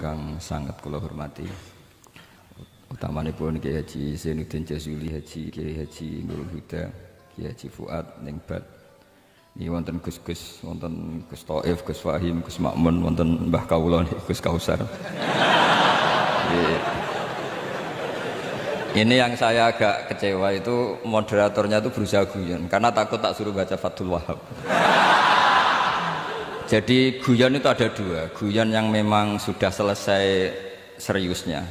ingkang sangat kula hormati, utamanipun Kiai Haji Zainuddin Jazuli, Kiai Haji Nurul Huda, Kiai Haji Fuad Ningbat. Ini wonten Gus-Gus, wonten Gus Thaif, Gus Fahim, Gus Makmun, wonten Mbah Kawula Gus Kausar. Ini yang saya agak kecewa itu moderatornya itu berusaha guyon karena takut tak suruh baca Fathul Wahhab. Jadi guyon itu ada dua, guyon yang memang sudah selesai seriusnya.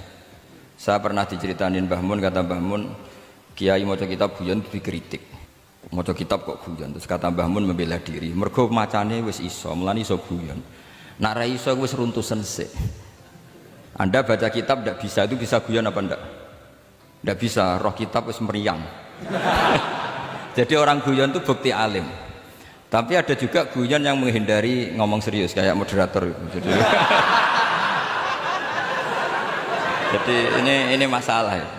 Saya pernah diceritain Mbah Mun, kata Mbah Mun, Kiai maca kitab guyon dikritik. Maca kitab kok guyon, terus kata Mbah Mun membela diri. Mergo macane wis iso, mulane iso guyon. Nek ra iso wis runtusen sik. Anda baca kitab ndak bisa, itu bisa guyon apa ndak? Ndak bisa, roh kitab wis meriang. Jadi orang guyon itu bukti alim. Tapi ada juga guyon yang menghindari ngomong serius kayak moderator gitu. Jadi ini masalah ya.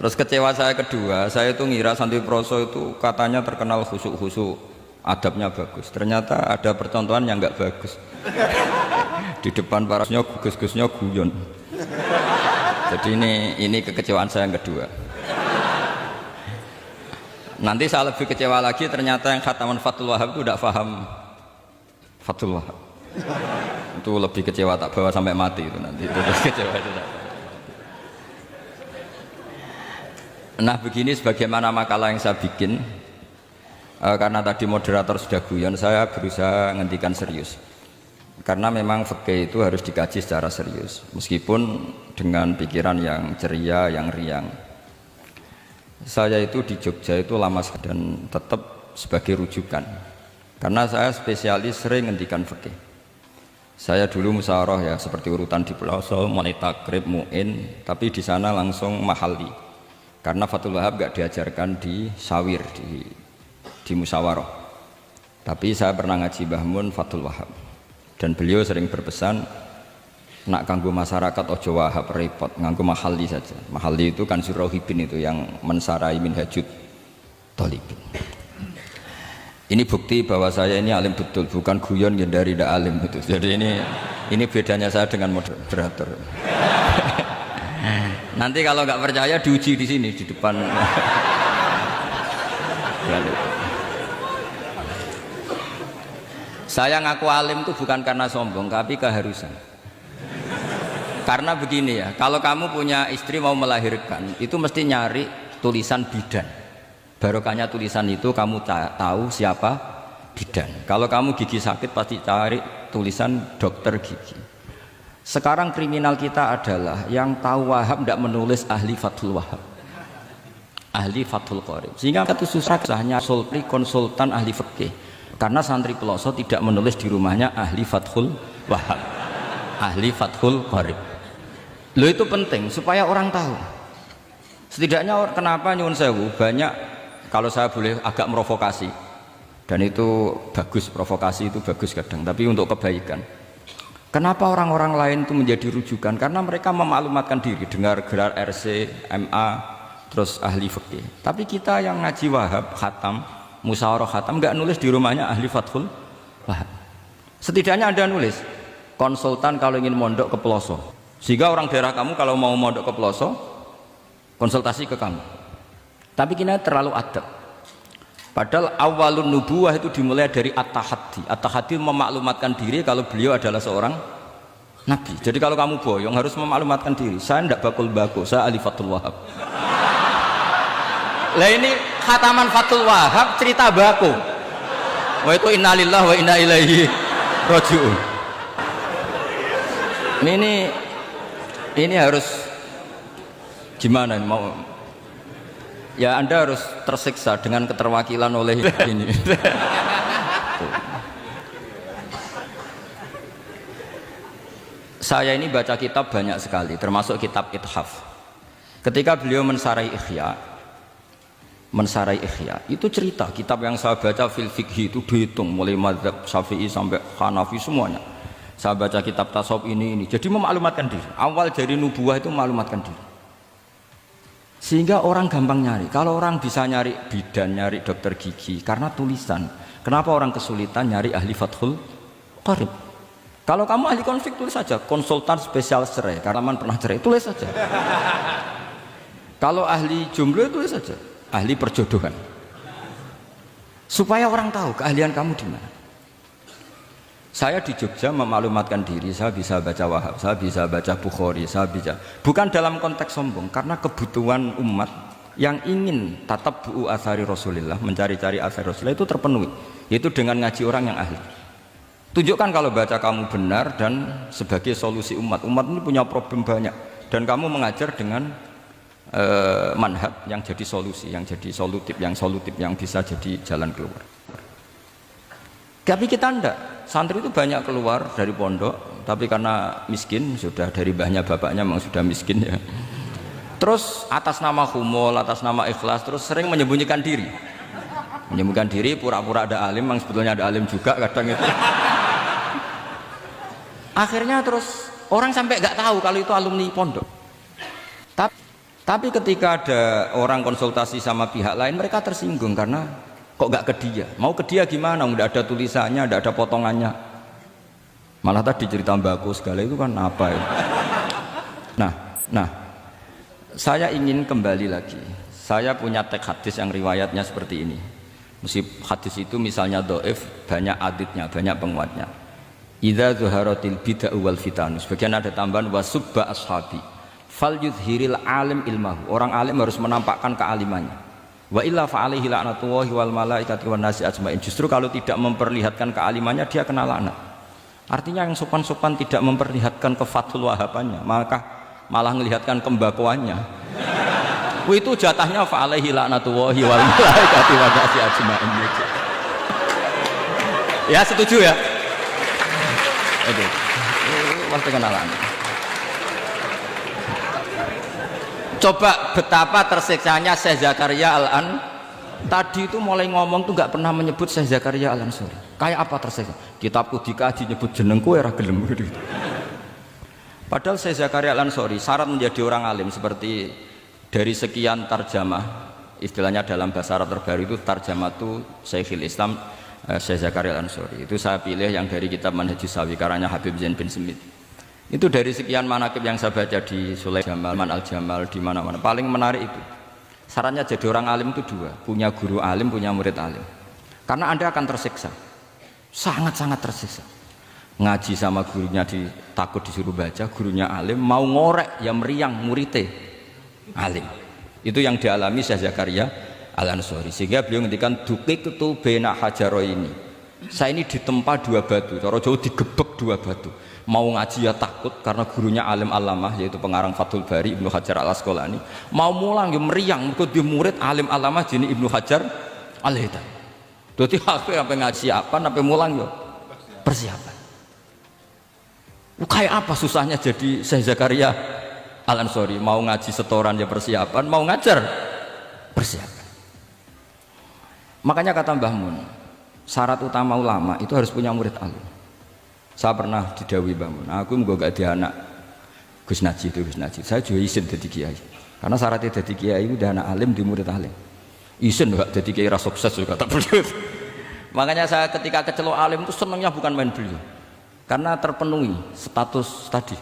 Terus kecewa saya kedua, saya itu ngira Santri Proso itu katanya terkenal khusuk-khusuk, adabnya bagus. Ternyata ada percontohan yang nggak bagus. Di depan parasnya gus-gusnya guyon. Jadi ini kekecewaan saya yang kedua. Nanti saya lebih kecewa lagi, ternyata yang khataman Fathul Wahhab itu tidak paham Fathul Wahhab. Itu lebih kecewa, tak bawa sampai mati itu nanti. Itu kecewa itu. Nah begini sebagaimana makalah yang saya bikin, karena tadi moderator sudah guyon, saya berusaha ngendikan serius. Karena memang fikih itu harus dikaji secara serius, meskipun dengan pikiran yang ceria, yang riang. Saya itu di Jogja itu lama dan tetap sebagai rujukan, karena saya spesialis sering ngendikan fikih. Saya dulu musyawarah ya seperti urutan di Pelosok, mulai takrib, mu'in, tapi di sana langsung mahalli. Karena Fathul Wahhab gak diajarkan di sawir, di musyawarah. Tapi saya pernah ngaji Mbah Mun Fathul Wahhab, dan beliau sering berpesan, nak kanggo masyarakat ojo wahab repot, nganggo mahalli saja. Mahalli itu kan Surauhibin itu yang mensarai minhajud thalibin. Ini bukti bahwa saya ini alim betul, bukan guyon dari tidak alim itu. Jadi ini bedanya saya dengan moderator. Nanti kalau nggak percaya diuji di sini di depan. Saya ngaku alim itu bukan karena sombong, tapi keharusan. Karena begini ya, kalau kamu punya istri mau melahirkan, itu mesti nyari tulisan bidan. Barokahnya tulisan itu kamu tahu siapa bidan. Kalau kamu gigi sakit pasti cari tulisan dokter gigi. Sekarang kriminal kita adalah yang tahu Wahhab tidak menulis ahli Fathul Wahhab, ahli Fathul Qorib. Sehingga itu susah hanya konsultan ahli fikih. Karena santri Pelosok tidak menulis di rumahnya ahli Fathul Wahhab, ahli Fathul Qorib. Loh itu penting supaya orang tahu. Setidaknya kenapa nyuwun sewu banyak, kalau saya boleh agak merovokasi, dan itu bagus, provokasi itu bagus kadang, tapi untuk kebaikan. Kenapa orang-orang lain itu menjadi rujukan? Karena mereka memaklumatkan diri, dengar gelar RC, MA, terus ahli fikih. Tapi kita yang ngaji Wahhab, khatam, musyawarah khatam, nggak nulis di rumahnya ahli Fathul Wahhab. Setidaknya Anda nulis konsultan kalau ingin mondok ke Pelosok. Sehingga orang daerah kamu kalau mau mondok ke Pelosok konsultasi ke kamu. Tapi kita terlalu adab. Padahal awalun nubuwah itu dimulai dari at-tahaddi. At-tahaddi memaklumatkan diri kalau beliau adalah seorang nabi. Jadi kalau kamu boyong harus memaklumatkan diri. Saya tidak bakul bako, saya ahli Fathul Wahhab. Lah ini khataman Fathul Wahhab cerita bako. Wah itu innalillahi wa inna ilaihi raji'un. Ini harus gimana mau ya, Anda harus tersiksa dengan keterwakilan oleh ini. Saya ini baca kitab banyak sekali, termasuk kitab Ithaf. Ketika beliau mensarai Ihya itu cerita kitab yang saya baca fil fikhi itu dihitung mulai mazhab Syafi'i sampai Hanafi semuanya. Saya baca kitab tasawuf ini jadi memaklumatkan diri. Awal dari nubuah itu memaklumatkan diri, sehingga orang gampang nyari. Kalau orang bisa nyari bidan, nyari dokter gigi karena tulisan, kenapa orang kesulitan nyari ahli Fathul Qorib? Kalau kamu ahli konflik tulis saja konsultan spesial cerai karena man pernah cerai, tulis saja. Kalau ahli jomblo tulis saja ahli perjodohan, supaya orang tahu keahlian kamu di mana. Saya di Jogja memaklumatkan diri, saya bisa baca Wahab, saya bisa baca Bukhari, saya bisa, bukan dalam konteks sombong, karena kebutuhan umat yang ingin tatap bu'u asari Rasulullah, mencari-cari asari Rasulullah itu terpenuhi, yaitu dengan ngaji orang yang ahli. Tunjukkan kalau baca kamu benar dan sebagai solusi umat. Umat ini punya problem banyak dan kamu mengajar dengan manhaj yang jadi solusi, yang jadi solutif, yang bisa jadi jalan keluar. Tapi kita enggak, santri itu banyak keluar dari pondok, tapi karena miskin, sudah dari mbahnya bapaknya memang sudah miskin ya. Terus atas nama humul, atas nama ikhlas, terus sering menyembunyikan diri. Menyembunyikan diri, pura-pura ada alim, yang sebetulnya ada alim juga kadang itu. Akhirnya terus orang sampai nggak tahu kalau itu alumni pondok. Tapi ketika ada orang konsultasi sama pihak lain, mereka tersinggung karena kok nggak ke dia. Mau ke dia gimana? Nggak ada tulisannya, nggak ada potongannya. Malah tadi cerita mbako segala itu kan apa ya? Nah, saya ingin kembali lagi. Saya punya teks hadis yang riwayatnya seperti ini. Meskipun hadis itu misalnya dhaif, banyak aditnya, banyak penguatnya. Idza zuharatil bid'ah wal fitan. Sebagian ada tambahan wasubba ashabi. Fal yudhiril alim ilmahu. Orang alim harus menampakkan kealimannya. Wa illa fa alaihi la'natullahi wal malaikati wan nasi ajmain. Justru kalau tidak memperlihatkan kealimannya dia kena laknat. Artinya yang sopan-sopan tidak memperlihatkan kefatul wahabannya, maka malah melihatkan kembakuannya. Itu jatahnya fa alaihi la'natullahi wal malaikati wan nasi ajmain. Ya setuju ya? Itu pasti kenalan. Coba betapa tersiksanya Syekh Zakaria Al-An. Tadi itu mulai ngomong tuh nggak pernah menyebut Syekh Zakaria Al-Ansori. Kayak apa tersiksa? Kitabku dikaji nyebut jenengku era gelem gitu. Padahal Syekh Zakaria Al-Ansori syarat menjadi orang alim seperti dari sekian tarjamah, istilahnya dalam bahasa Arab terbaru itu tarjamah itu Syekhul Islam Syekh Zakaria Al-Ansori. Itu saya pilih yang dari kitab Manhajus Sawi karanya Habib Zain bin Smith. Itu dari sekian manaqib yang saya baca di Sulaiman Jamal, Man Al-Jamal, di mana-mana paling menarik itu. Syaratnya jadi orang alim itu dua, punya guru alim, punya murid alim. Karena Anda akan tersiksa. Sangat-sangat tersiksa. Ngaji sama gurunya takut disuruh baca, gurunya alim, mau ngorek ya meriang muridnya alim. Itu yang dialami Syekh Zakaria Al-Ansori. Sehingga beliau ngendikan duqiqtu baina hajaroini. Saya ini ditempa dua batu, cara Jawa digebek dua batu. Mau ngaji ya takut karena gurunya alim alamah yaitu pengarang Fathul Bari Ibnu Hajar Al-Asqalani. Mau mulang ya meriang mergo di murid alim alamah jenenge Ibnu Hajar Al-Haytami. Dadi ape ngaji apa sampai mulang ya persiapan. Kayak apa susahnya jadi Syekh Zakaria Al-Ansori, mau ngaji setoran ya persiapan, mau ngajar persiapan. Makanya kata Mbah Mun, syarat utama ulama itu harus punya murid alim. Saya pernah didhawuhi Mbah Mun, aku mau gak ada anak Gus Najib itu Gus Najib, saya juga izin jadi kiai. Karena syaratnya jadi kiai itu udah anak alim di murid alim. Izin gak jadi kiai rasa sukses juga tak perlu. Makanya saya ketika kecelok alim itu senangnya bukan main beliau, karena terpenuhi status tadi.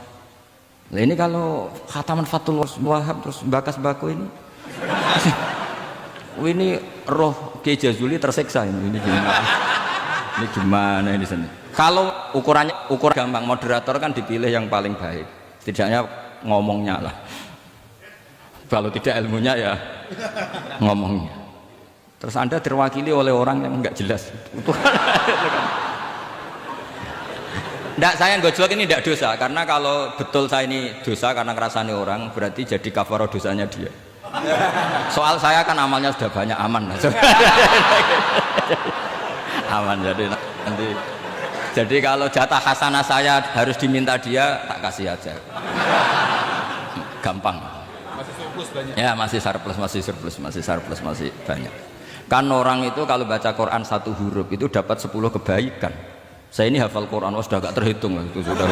Nah ini kalau khataman Fathul Wahab terus bakas baku ini, ini roh Kiai Jazuli tersiksa ini gimana? Ini gimana ini sini? Kalau ukuran gampang, moderator kan dipilih yang paling baik, setidaknya ngomongnya lah. Kalau tidak ilmunya ya ngomongnya. Terus Anda terwakili oleh orang yang enggak jelas. Nggak, saya gojlok ini tidak dosa, karena kalau betul saya ini dosa karena ngerasani orang, berarti jadi kafarah dosanya dia. Soal saya kan amalnya sudah banyak, aman. Aman, jadi nanti. Jadi kalau jatah hasanah saya harus diminta dia, tak kasih aja. Gampang. Masih surplus banyak. Ya masih surplus, masih banyak. Kan orang itu kalau baca Quran satu huruf itu dapat 10 kebaikan. Saya ini hafal Quran, sudah gak terhitung itu sudah.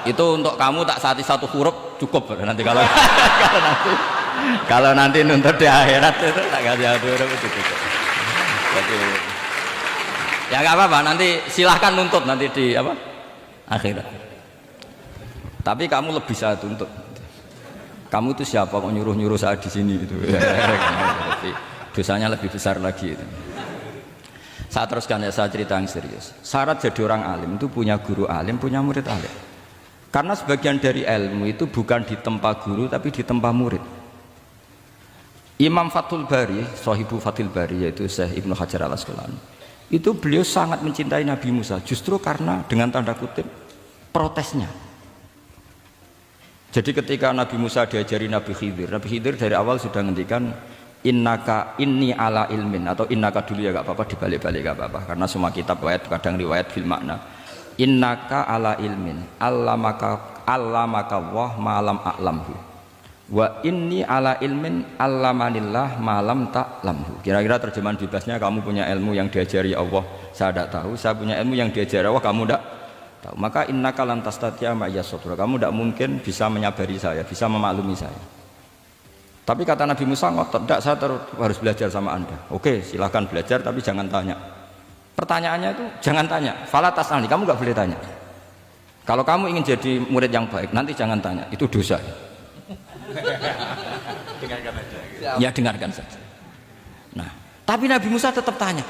Itu untuk kamu tak saati satu huruf cukup nanti kalau nanti nuntut di akhirat itu tak kasih satu huruf itu cukup. Jadi ya nggak apa-apa, nanti silahkan nuntut nanti di apa akhirat. Tapi kamu lebih saya tuntut. Kamu itu siapa kok nyuruh-nyuruh saya di sini itu? Tapi dosanya lebih besar lagi itu. Saya teruskan ya, saya cerita yang serius. Syarat jadi orang alim itu punya guru alim, punya murid alim. Karena sebagian dari ilmu itu bukan ditempa guru tapi ditempa murid. Imam Fathul Bari, Sahibu Fathul Bari, yaitu Syekh Ibnu Hajar Al-Asqalani, itu beliau sangat mencintai Nabi Musa justru karena dengan tanda kutip protesnya. Jadi ketika Nabi Musa diajari Nabi Khidir dari awal sudah ngendikan innaka inni ala ilmin, atau innaka dulu ya gak apa-apa, dibalik-balik gak apa-apa karena semua kitab riwayat kadang riwayat fil makna. Innaka ala ilmin allamaka wah ma'lam a'lamhu wa inni ala ilmin allamanillah ma'lam ta'lamhu. Kira-kira terjemahan bebasnya, kamu punya ilmu yang diajari Allah saya tidak tahu, saya punya ilmu yang diajari Allah kamu tidak tahu, maka innaka lan tastati'a ma'iya sabra, kamu tidak mungkin bisa menyabari saya, bisa memaklumi saya. Tapi kata Nabi Musa ngotot, tidak, saya harus belajar sama anda. Oke, silahkan belajar tapi jangan tanya. Pertanyaannya itu jangan tanya, fala tas'alni, kamu nggak boleh tanya. Kalau kamu ingin jadi murid yang baik nanti jangan tanya, itu dosa. Dengarkan aja. Ya dengarkan saja. Nah, tapi Nabi Musa tetap tanya.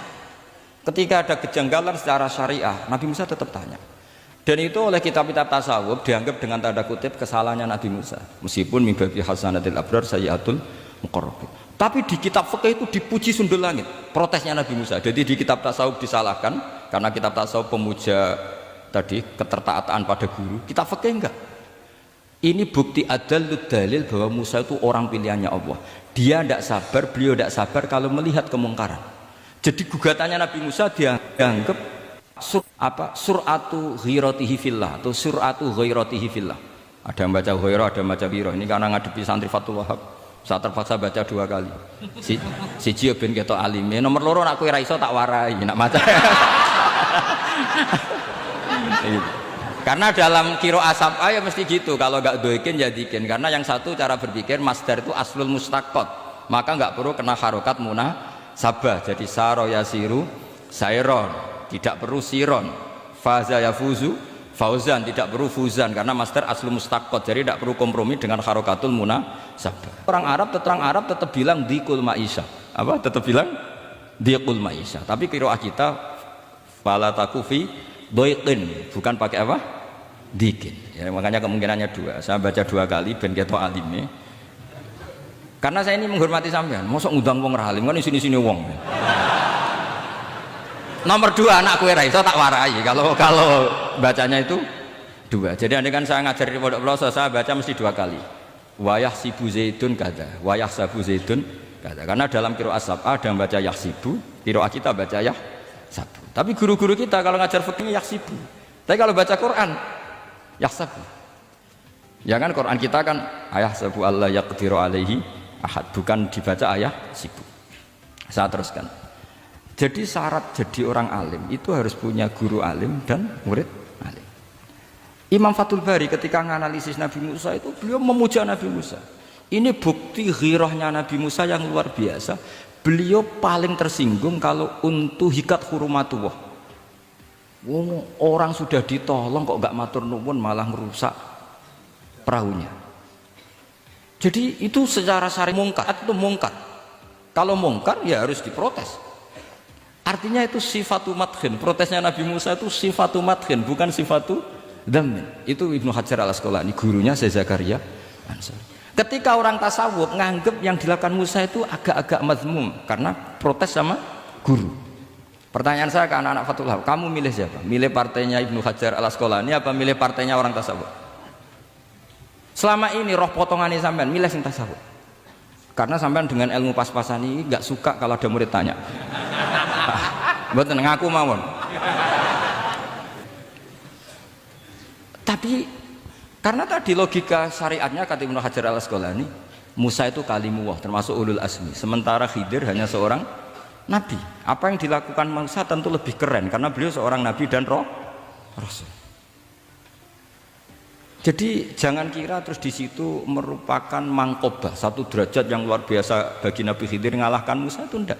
Ketika ada kejanggalan secara syariah, Nabi Musa tetap tanya. Dan itu oleh kitab-kitab tasawuf dianggap dengan tanda kutip kesalahannya Nabi Musa, meskipun mimbabi hasanatil abrar sayyatul muqarrabin. Tapi di kitab fikih itu dipuji sundul langit protesnya Nabi Musa. Jadi di kitab tasawuf disalahkan karena kitab tasawuf pemuja tadi ketertaatan pada guru, kitab fikih enggak. Ini bukti adallud dalil bahwa Musa itu orang pilihannya Allah. Dia tidak sabar, beliau tidak sabar kalau melihat kemungkaran. Jadi gugatannya Nabi Musa dia dianggap suratu ghiratihi fillah atau suratu ghiratihi fillah. Ada yang baca ghairah, ada yang baca ghirah. Ini karena ngadepi santri Fathul Wahab, saya terpaksa baca 2 kali. Siji ben ketok alime, nomor loro nak kowe ra iso tak warai, nak maca. Karena dalam kiro asab ya mesti gitu, kalau nggak doikin jadikin. Karena yang satu cara berpikir masdar itu aslul mustaqot, maka nggak perlu kena harokat munasabah. Jadi saro yasiru sairon, tidak perlu siron. Faza yafuzu fauzan, tidak perlu fuzan karena master aslu mustaqot, jadi tidak perlu kompromi dengan harokatul munasabah. Orang Arab tetap bilang dikul maisha, apa tetap bilang dikul maisha. Tapi qiraah kita fala takufi doiqin, bukan pakai apa dikin ya, makanya kemungkinannya 2. Saya baca 2 kali ben ketok alime, karena saya ini menghormati sampean. Mosok ngundang wong ra alim kan sini-sini wong. Nomor 2 anak kue ra iso tak warai kalau bacanya itu 2. Jadi andai kan saya ngajar di pondok pelosok, saya baca mesti 2 kali. Wayah sibu zaidun kada, wayah sabu zaidun kada. Karena dalam qiraah sab'ah ada yang baca yahsibu, qiraah kita baca yahsabu. Tapi guru-guru kita kalau ngajar fikih yahsibu. Tapi kalau baca Quran yahsabu. Ya kan Quran kita kan ayahsabu Allah yaqdiru alaihi ahad, bukan dibaca ayahsibu. Saya teruskan. Jadi syarat jadi orang alim itu harus punya guru alim dan murid alim. Imam Fathul Bari ketika menganalisis Nabi Musa itu beliau memuja Nabi Musa. Ini bukti ghirahnya Nabi Musa yang luar biasa. Beliau paling tersinggung kalau untuhikat hurumatullah. Orang sudah ditolong kok gak matur nuwun malah merusak perahunya. Jadi itu secara syar'i mungkar itu mungkar. Kalau mungkar ya harus diprotes. Artinya itu sifatu madhin, protesnya Nabi Musa itu sifatu madhin, bukan sifatu dhammin. Itu Ibnu Hajar Al-Asqalani, gurunya Syekh Zakaria Ansari. Ketika orang tasawuf nganggep yang dilakukan Musa itu agak-agak mazmum karena protes sama guru. Pertanyaan saya ke anak-anak Fathul Wahab, kamu milih siapa? Milih partainya Ibnu Hajar Al-Asqalani apa milih partainya orang tasawuf? Selama ini roh potongannya sampean milih sing tasawuf. Karena sampean dengan ilmu pas-pasan ini nggak suka kalau ada murid tanya. Mboten ngaku mawon. Tapi karena tadi logika syariatnya kata Ibnu Hajar Al-Asqalani, Musa itu kalimullah termasuk ulul azmi, sementara Khidir hanya seorang nabi. Apa yang dilakukan Musa tentu lebih keren karena beliau seorang nabi dan rasul. Jadi jangan kira terus di situ merupakan mangkobah, satu derajat yang luar biasa bagi Nabi Khidir mengalahkan Musa, itu enggak.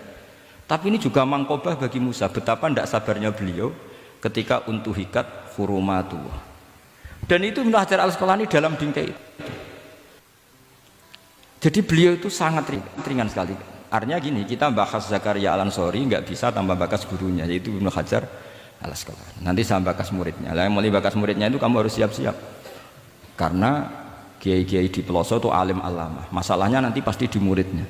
Tapi ini juga mangkobah bagi Musa, betapa tidak sabarnya beliau ketika untuhikat hurumatullah. Dan itu Ibnu Hajar Al-Asqalani dalam bingkai itu. Jadi beliau itu sangat ringan sekali. Artinya gini, kita bahas Zakaria Al-Ansori nggak bisa tanpa bakas gurunya, yaitu Ibnu Hajar Al-Asqalani. Nanti sama bakas muridnya. Lah yang mulai bakas muridnya itu kamu harus siap-siap. Karena kiai-kiai di pelosok itu alim alama. Masalahnya nanti pasti di muridnya.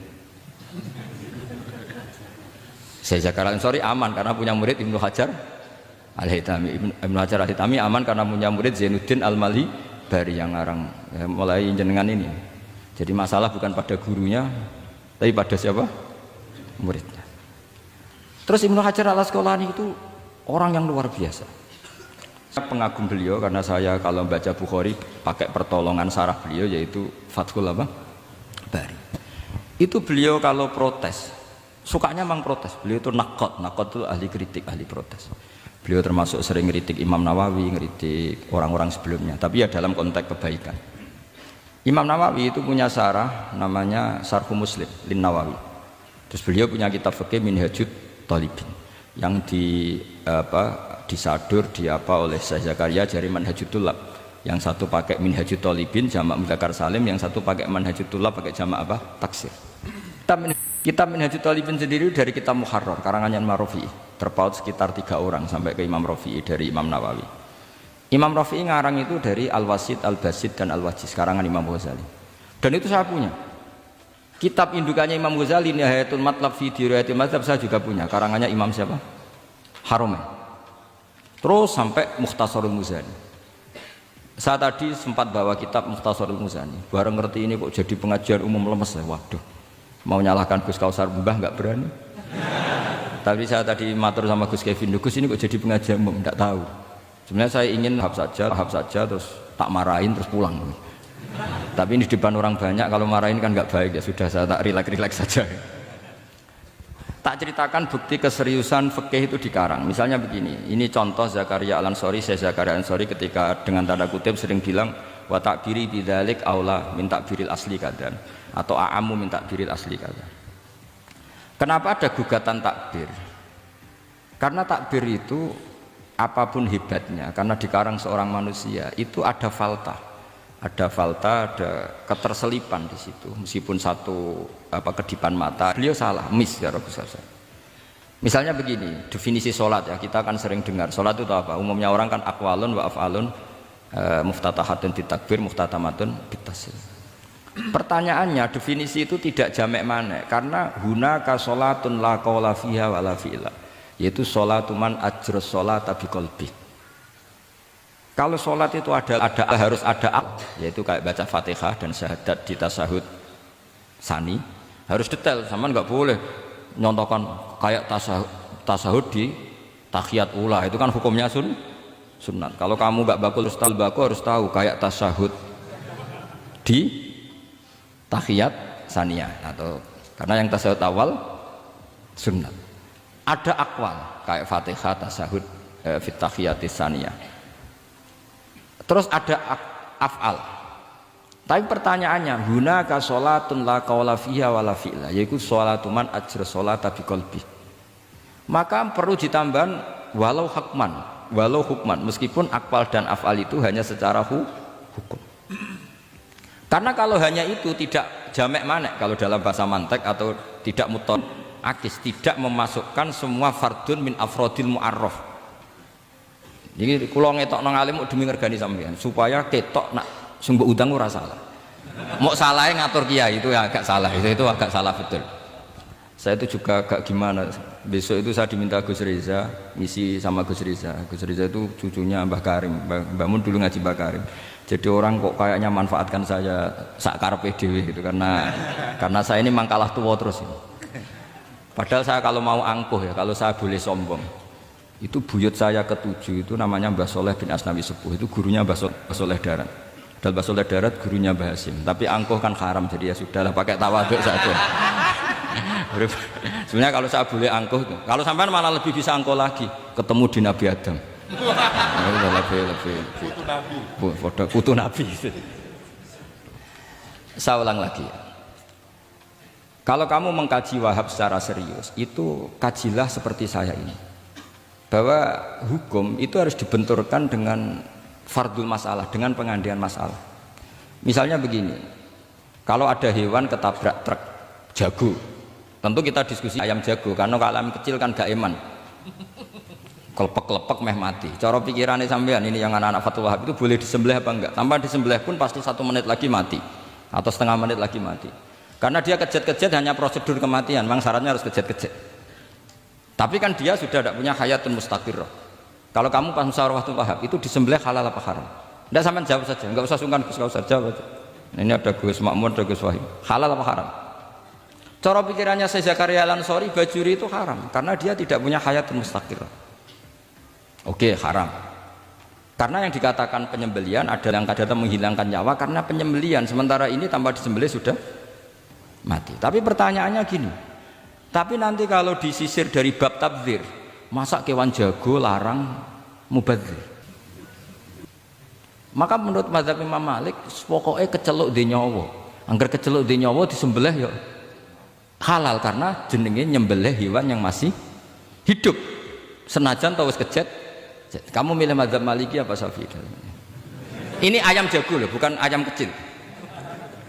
Saya Zakaria Al-Ansori aman karena punya murid Ibnu Hajar Al-Haytami. Ibnu Hajar Al-Haytami aman karena punya murid Zainuddin Al-Malibari yang ngarang mulai jenengan ini. Jadi masalah bukan pada gurunya, tapi pada siapa? Muridnya. Terus Ibnu Hajar Al-Asqalani itu orang yang luar biasa. Saya pengagum beliau karena saya kalau baca Bukhari pakai pertolongan sarah beliau yaitu Fathul Bari. Itu beliau kalau protes, sukanya memang protes. Beliau itu nakot itu ahli kritik, ahli protes. Beliau termasuk sering kritik Imam Nawawi, kritik orang-orang sebelumnya, tapi ya dalam konteks kebaikan. Imam Nawawi itu punya sarah namanya Sarhu Muslim Lin Nawawi. Terus beliau punya kitab fikih Minhajut Thalibin yang disadur oleh Syekh Zakaria dari Manhajut Tulab. Yang satu pakai Minhajut Thalibin jamak mudzakkar salim, yang satu pakai Manhajut Tulab pakai jamak taksir. Kitab Minhajut Thalibin sendiri dari kitab Muharrar karangan Imam Rafi'i, terpaut sekitar 3 orang sampai ke Imam Rafi'i dari Imam Nawawi. Imam Rafi'i ngarang itu dari Al-Wasid, Al-Basid, dan Al-Wajiz, karangan Imam Ghazali. Dan itu saya punya. Kitab indukannya Imam Ghazali, Nihayatul Matlab fi Dirayatil Mazhab, saya juga punya. Karangannya Imam siapa? Haromen. Terus sampai Mukhtasarul Muzani. Saya tadi sempat bawa kitab Mukhtasarul Muzani. Bareng ngerti ini kok jadi pengajian umum lemes ya. Waduh, mau nyalahkan Gus Kausar Mbah nggak berani. Tapi saya tadi matur sama Gus Kevin, Gus ini kok jadi pengajian umum, nggak tahu. Sebenarnya saya ingin hab saja terus tak marahin terus pulang. Tapi ini di depan orang banyak, kalau marahin kan nggak baik ya, sudah saya tak rileks saja. Tak ceritakan bukti keseriusan fikih itu dikarang. Misalnya begini, ini contoh Zakaria Al-Ansori, saya Zakaria Al-Ansori ketika dengan tanda kutip sering bilang wa takbiri bidzalik aula min takbiril asli kadan atau a'ammu min takbiril asli kadan. Kenapa ada gugatan takbir? Karena takbir itu apapun hebatnya, karena dikarang seorang manusia itu ada falta, ada keterselipan di situ. Meskipun satu kedipan mata, beliau salah, miss ya Rabbus. Misalnya begini, definisi sholat ya, kita akan sering dengar sholat itu apa? Umumnya orang kan aqwalun wa af'alun, muftatahatun bitakbir, muftatamatun bitaslim. Pertanyaannya, definisi itu tidak jamek mana? Karena hunaka sholatun la qawla fiha wa la fi'la, yaitu sholatu man ajros sholat bi qalbi. Kalau sholat itu harus ada yaitu kayak baca Fatihah dan syahadat di tasyahud sani, harus detail, sama nggak boleh nyontohkan kayak tasyahud di tahiyat ula, itu kan hukumnya sunnat. Kalau kamu nggak bakul harus tahu kayak tasyahud di tahiyat saniyah, atau karena yang tasyahud awal sunnat. Ada akwal kayak Fatihah, tasyahud, fit tahiyatis saniyah. Terus ada af'al. Tapi pertanyaannya, hunaka sholatun la qawla fiha wa la fi'la, yaitu sholatu man ajra sholata bi qalbi. Maka perlu ditambahkan walau hukman, meskipun akwal dan af'al itu hanya secara hukum. Karena kalau hanya itu tidak jamek manek kalau dalam bahasa mantek, atau tidak muton akis, tidak memasukkan semua fardun min afrodil mu'arraf. Jadi kula ngetok nang alim demi ngergani sampean supaya ketok nak sumber utang ora salah. Mau salahnya ngatur kiai itu ya agak salah, itu agak salah betul. Saya itu juga agak gimana, besok itu saya diminta Gus Reza misi sama Gus Reza. Gus Reza itu cucunya Mbah Karim, Mbah Mun dulu ngaji Mbah Karim. Jadi orang kok kayaknya manfaatkan saya sakarepe dhewe gitu, karena saya ini mangkalah tua terus. Padahal saya kalau mau angkuh ya, kalau saya boleh sombong, itu buyut saya ketujuh itu namanya Mbah Soleh bin Asnawi Sepuh, itu gurunya Mbah Soleh Darat. Dan Mbah Soleh Darat gurunya Mbah Hasim. Tapi angkuh kan haram, jadi ya sudahlah pakai tawaduk saja. Sebenarnya kalau saya boleh angkuh, kalau sampean malah lebih bisa angkuh lagi, ketemu di Nabi Adam. Lebih putu Nabi. Saya ulang lagi. Kalau kamu mengkaji Wahhab secara serius, itu kajilah seperti saya ini. Bahwa hukum itu harus dibenturkan dengan fardul masalah dengan pengandian masalah. Misalnya begini, kalau ada hewan ketabrak truk jago, tentu kita diskusi ayam jago karena kalau ayam kecil kan gak eman, kelepek-kelepek meh mati. Cara pikirannya sampean ini yang anak-anak Fathul Wahab itu boleh disembelih apa enggak? Tanpa disembelih pun pasti 1 menit lagi mati atau setengah menit lagi mati. Karena dia kejat-kejat hanya prosedur kematian, memang syaratnya harus kejat-kejat. Tapi kan dia sudah tidak punya hayatun mustaqirrah. Kalau kamu pas musyawarah Fathul Wahab itu disembelih halal apa haram? Tidak, sampean jawab saja, enggak usah sungkan, Gus, enggak usah jawab aja. Ini ada Gus Makmun, ada Gus Wahid. Halal apa haram? Cara pikirannya Syekh Zakaria Al-Ansori, bajuri itu haram karena dia tidak punya hayatun mustaqirrah. Oke, haram. Karena yang dikatakan penyembelian adalah yang kadang menghilangkan nyawa karena penyembelian, sementara ini tanpa disembelih sudah mati. Tapi pertanyaannya gini, tapi nanti kalau disisir dari bab tabdzir, masa kewan jago larang mubadzir? Maka menurut mazhab Imam Malik pokoknya keceluk di nyawa, angger keceluk di nyawa disembelih ya halal karena jenenge nyembelih hewan yang masih hidup senajan tau wis kejet. Kamu milih mazhab Maliki apa Syafi'i? Ini ayam jago loh, bukan ayam kecil.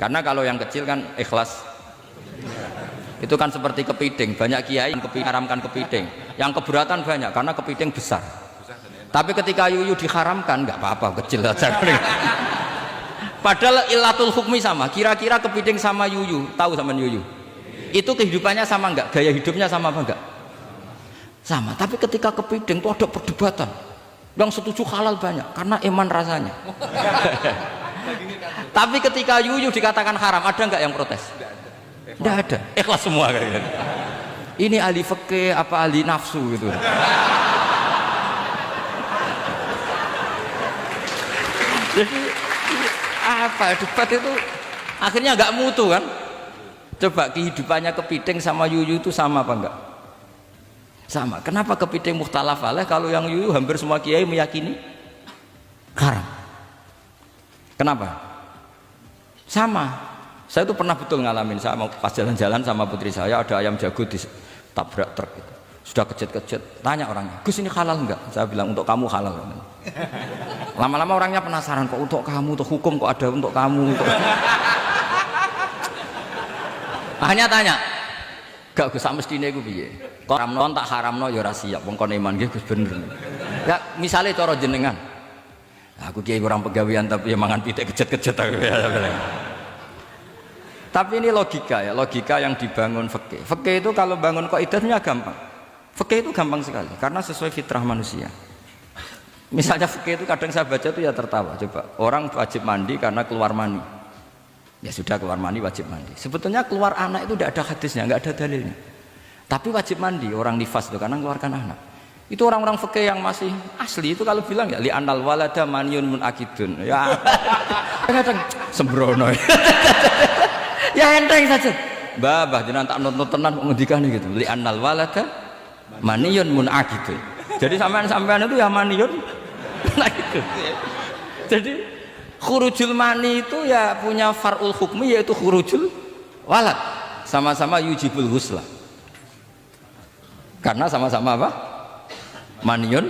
Karena kalau yang kecil kan ikhlas. Itu kan seperti kepiting, banyak kiai yang haramkan kepiting. Yang keberatan banyak karena kepiting besar. Tapi ketika yuyu diharamkan nggak apa-apa, kecil saja. Padahal ilatul hukmi sama. Kira-kira kepiting sama yuyu, tahu sama yuyu? Itu kehidupannya sama nggak? Gaya hidupnya sama apa enggak? Sama. Tapi ketika kepiting itu ada perdebatan. Yang setuju halal banyak karena iman rasanya. Tapi ketika yuyu dikatakan haram, ada nggak yang protes? Tidak ada. Ikhlas semua kayaknya. Ini ahli fikih apa ahli nafsu gitu. Jadi apa debat itu akhirnya nggak mutu kan? Coba kehidupannya kepiting sama yuyu itu sama apa enggak? Sama. Kenapa kepiting mukhtalaf alaih kalau yang yuyu hampir semua kiai meyakini haram? Kenapa? Sama. Saya itu pernah betul ngalamin, saya mau pas jalan-jalan sama putri saya ada ayam jago ditabrak truk gitu. Sudah kejet-kejet, tanya orangnya, Gus ini halal enggak? Saya bilang untuk kamu halal. Lama-lama orangnya penasaran, kok untuk kamu, untuk hukum kok ada untuk kamu untuk... Hanya tanya, gak Gus mestine iku piye? Kok haramno tak haramno ya ora siap wong kon iman nggih Gus bener. Ya misale cara jenengan. Aku kiai kurang pegawean tapi ya mangan pitik kejet-kejet aku. Tapi ini logika ya, logika yang dibangun fikih. Fikih itu kalau bangun kaidahnya gampang. Fikih itu gampang sekali karena sesuai fitrah manusia. Misalnya fikih itu kadang saya baca itu ya tertawa. Coba orang wajib mandi karena keluar mani. Ya sudah keluar mani wajib mandi. Sebetulnya keluar anak itu tidak ada hadisnya, nggak ada dalilnya. Tapi wajib mandi orang nifas itu karena mengeluarkan anak. Itu orang-orang fikih yang masih asli itu kalau bilang ya li anal walada maniyun munakidun. Ya kadang sembrono. Ya enteng saja. Mbah jenengan tak nonton tenan kok ngendikane gitu. Li anal walada maniyun munakidun. Jadi sampean itu ya maniyun munakidun. Jadi khurujul mani itu ya punya far'ul hukmi yaitu khurujul walad. Sama-sama yujibul husla. Karena sama-sama apa? Maniyun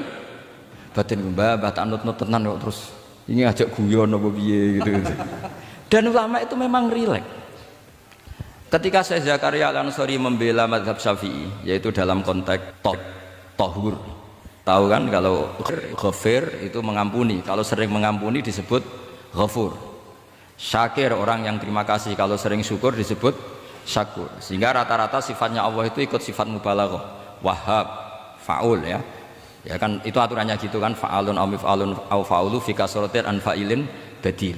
batin mbah tak nut-nut tenan kok terus ini ajak guyon apa piye gitu. Dan ulama itu memang rileks. Ketika Syekh Zakaria Al-Ansori membela mazhab Syafi'i yaitu dalam konteks tohur. Tahu kan kalau ghafir itu mengampuni, kalau sering mengampuni disebut ghafur. Syakir orang yang terima kasih, kalau sering syukur disebut syakur. Sehingga rata-rata sifatnya Allah itu ikut sifat mubalaghah. Wahhab, faul ya. Ya kan itu aturannya gitu kan, fa'alun aw mif'alun aw fa'ulu fi kasratin an fa'ilin badil.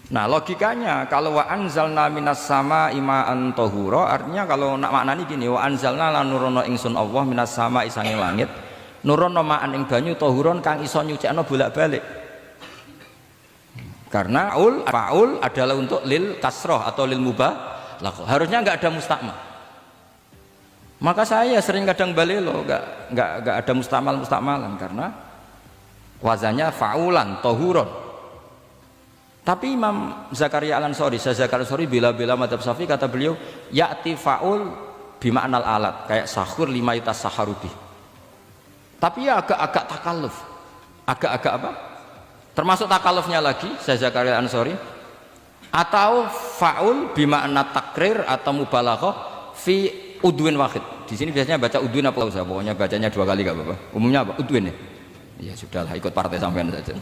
Nah, logikanya kalau wa anzalna minas sama ima'an tahura, artinya kalau nak maknani gini, wa anzalna lan nurono ingsun Allah minas sama isange langit, nurono ma'an ing banyu tahuron kang iso nyucikno bolak-balik. Karena fa'ul adalah untuk lil kasroh atau lil mubah, harusnya enggak ada mustakmal. Maka saya sering kadang balelo enggak ada mustakmalan karena wazannya fa'ulan tahuron. Tapi Imam Zakaria Al-Ansori, Zakaria Al-Ansori bela-bela madzhab Syafi'i, kata beliau ya'ti fa'ul bima'nal alat, kayak sahur lima itas saharubi. Tapi ya agak-agak takalluf, agak-agak apa? Termasuk takalufnya lagi, saya Zakaria Ansori, atau faul bimakna takrir atau mubalaghah fi udwin wahid. Di sini biasanya baca udwin apa usah, pokoknya bacanya 2 kali gak apa-apa. Umumnya apa? Udwin ya. Ya sudahlah, ikut partai sampean saja.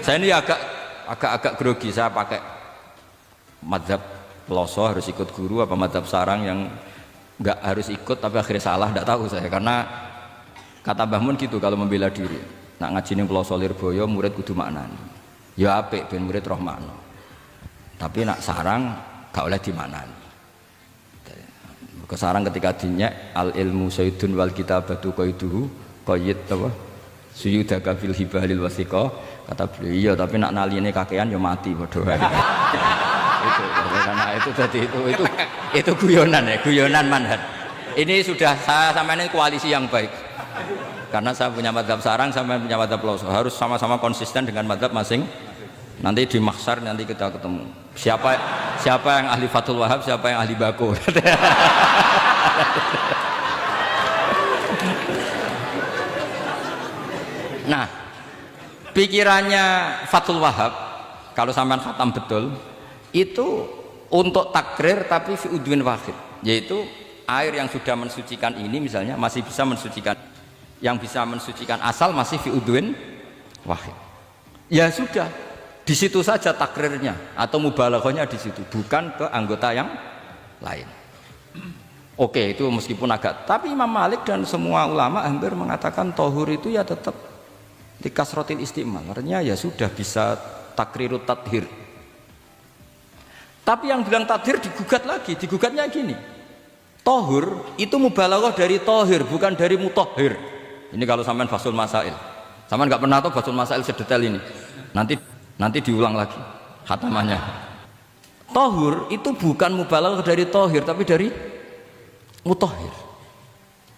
Saya ini agak grogi, saya pakai madzhab peloso harus ikut guru apa madzhab sarang yang nggak harus ikut tapi akhirnya salah, tidak tahu saya, karena kata Mbah Mun gitu kalau membela diri. Nak ngaji ning Ploso Lirboyo murid kudu maknani. Ya apik ben murid roh makna. Tapi nak sarang gak oleh dimaknani. Kesarang ketika dinyek al ilmu sayyidun wal kitabatu qaiduhu qayyid apa? Suyudaka fil hibalil wasiqa, kata beliau. Iya tapi nak naline kakean ya mati padha wae. Itu karena itu tadi itu guyonan ya, guyonan manhaj. Ini sudah saya sama ini koalisi yang baik. Karena saya punya madzhab sarang, sama punya madzhab peloso, harus sama-sama konsisten dengan madzhab masing. Nanti di mahsyar nanti kita ketemu. Siapa yang ahli Fathul Wahab, siapa yang ahli Bako. Nah, pikirannya Fathul Wahab kalau sampean khatam betul itu untuk takrir tapi fi udwin wahid, yaitu air yang sudah mensucikan ini misalnya masih bisa mensucikan, yang bisa mensucikan asal masih fi udwin wahid. Ya sudah, di situ saja takrirnya atau mubalaghahnya di situ, bukan ke anggota yang lain. Oke, itu meskipun agak, tapi Imam Malik dan semua ulama hampir mengatakan tohur itu ya tetap di kasrotil istimal, artinya ya sudah bisa takrirut tathir. Tapi yang bilang tathir digugat lagi, digugatnya gini, tohur itu mubalaghah dari tohir bukan dari mutahhir. Ini kalau sampean fasul masail, sampean nggak pernah tahu fasul masail sedetail ini, nanti diulang lagi khatamannya. Tohur itu bukan mubalaghah dari tohir tapi dari mutahhir.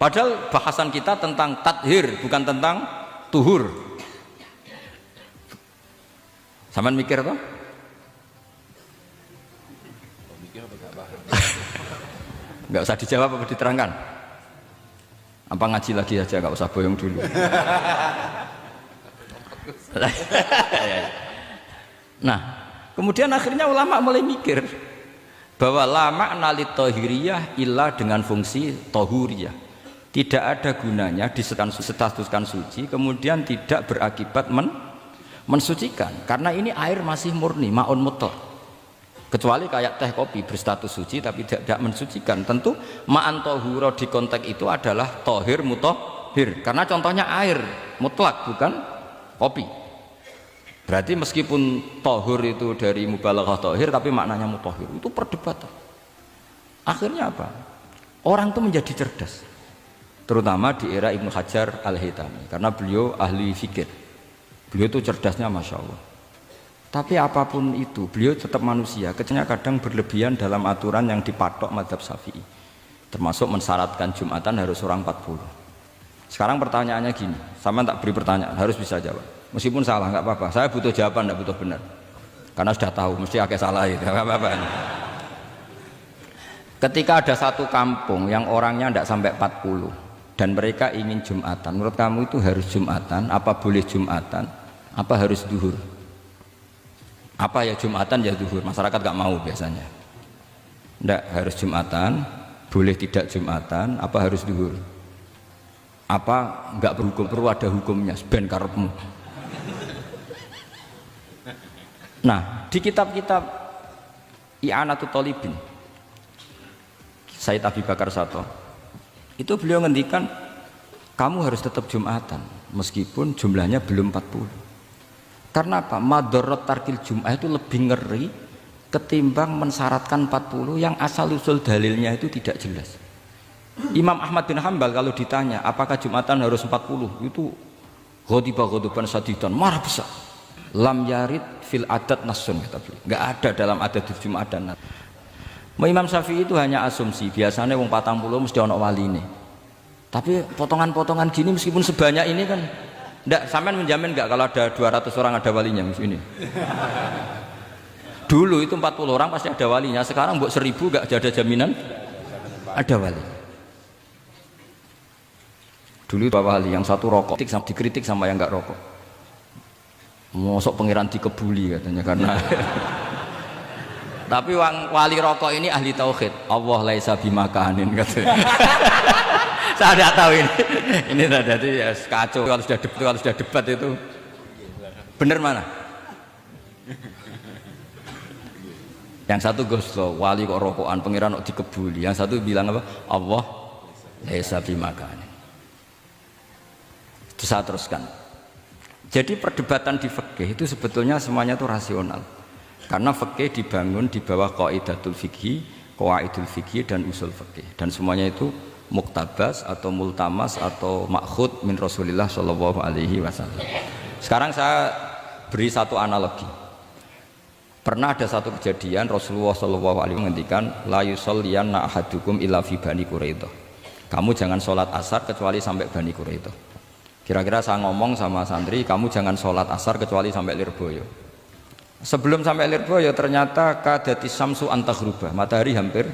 Padahal bahasan kita tentang tathir bukan tentang tuhur. Sampean mikir toh? Nggak usah dijawab apa diterangkan? Apa ngaji lagi aja, nggak usah boyong dulu. Nah, kemudian akhirnya ulama mulai mikir bahwa la makna li tohiriyah illa dengan fungsi tohuriyah. Tidak ada gunanya distatuskan suci kemudian tidak berakibat mensucikan, karena ini air masih murni, ma'un mutlaq. Kecuali kayak teh kopi berstatus suci tapi tidak mensucikan. Tentu ma'an tohuro di konteks itu adalah tohir mutahhir, karena contohnya air mutlak bukan kopi. Berarti meskipun tohur itu dari mubalaghah tohir tapi maknanya mutahhir, itu perdebatan. Akhirnya apa? Orang itu menjadi cerdas, terutama di era Ibnu Hajar Al-Haytami, karena beliau ahli fikih. Beliau itu cerdasnya Masya Allah. Tapi apapun itu, beliau tetap manusia, kecilnya kadang berlebihan dalam aturan yang dipatok madzhab Syafi'i, termasuk mensyaratkan Jumatan harus orang 40. Sekarang pertanyaannya gini, sama tak beri pertanyaan, harus bisa jawab. Meskipun salah, nggak apa-apa. Saya butuh jawaban, nggak butuh benar. Karena sudah tahu, mesti agak salah itu, nggak apa-apa. Ketika ada satu kampung yang orangnya tidak sampai 40 dan mereka ingin Jumatan, menurut kamu itu harus Jumatan? Apa boleh Jumatan? Apa harus duhur? Apa ya Jumatan ya duhur? Masyarakat gak mau biasanya. Nggak, harus Jumatan, boleh tidak Jumatan, apa harus duhur? Apa nggak berhukum, perlu ada hukumnya, ben karepmu. Nah, di kitab-kitab I'anatut Thalibin, Sayyid Abi Bakar Sato, itu beliau ngendikan kamu harus tetap Jumatan meskipun jumlahnya belum 40. Karena apa? Madharat tarkil Jum'ah itu lebih ngeri ketimbang mensyaratkan 40 yang asal usul dalilnya itu tidak jelas. Imam Ahmad bin Hanbal kalau ditanya apakah Jumatan harus 40, itu ghadiban sadidan, marah besar. Lam yarid fil adat nasun, kata beliau. Enggak ada dalam adat Jumatan. Imam Syafi'i itu hanya asumsi, biasanya wong 40 mesti ono waline. Tapi potongan-potongan gini meskipun sebanyak ini kan enggak, sampean menjamin enggak kalau ada 200 orang ada walinya ini? Dulu itu 40 orang pasti ada walinya, sekarang buat 1000 enggak ada jaminan ada wali. Dulu itu wali yang satu rokok, dikritik sama yang enggak rokok. Mosok pangeran dikebuli katanya karena tapi wali rokok ini ahli tauhid. Allah laisa bimakanin katanya. Saya tidak tahu ini tadi ya kacau kalau sudah debat itu benar mana? Yang satu goslo wali kok rokokan pangeran kok dikebuli. Yang satu bilang apa? Allah laisa bimakanin. Itu saya teruskan. Jadi perdebatan di fikih itu sebetulnya semuanya itu rasional. Karena fikih dibangun di bawah qaidatul fikih, qawaidul fikih dan usul fikih. Dan semuanya itu muktabas atau multamas atau makhud min Rasulillah sallallahu alaihi wasallam. Sekarang saya beri satu analogi. Pernah ada satu kejadian Rasulullah sallallahu alaihi wasallam menghentikan la yusalliyanna ahadukum illa fi Bani Quraidah. Kamu jangan sholat asar kecuali sampai Bani Quraidah. Kira-kira saya ngomong sama santri, kamu jangan sholat asar kecuali sampai Lirboyo. Sebelum sampai Lirboyo ternyata kadati samsu antaghruba, matahari hampir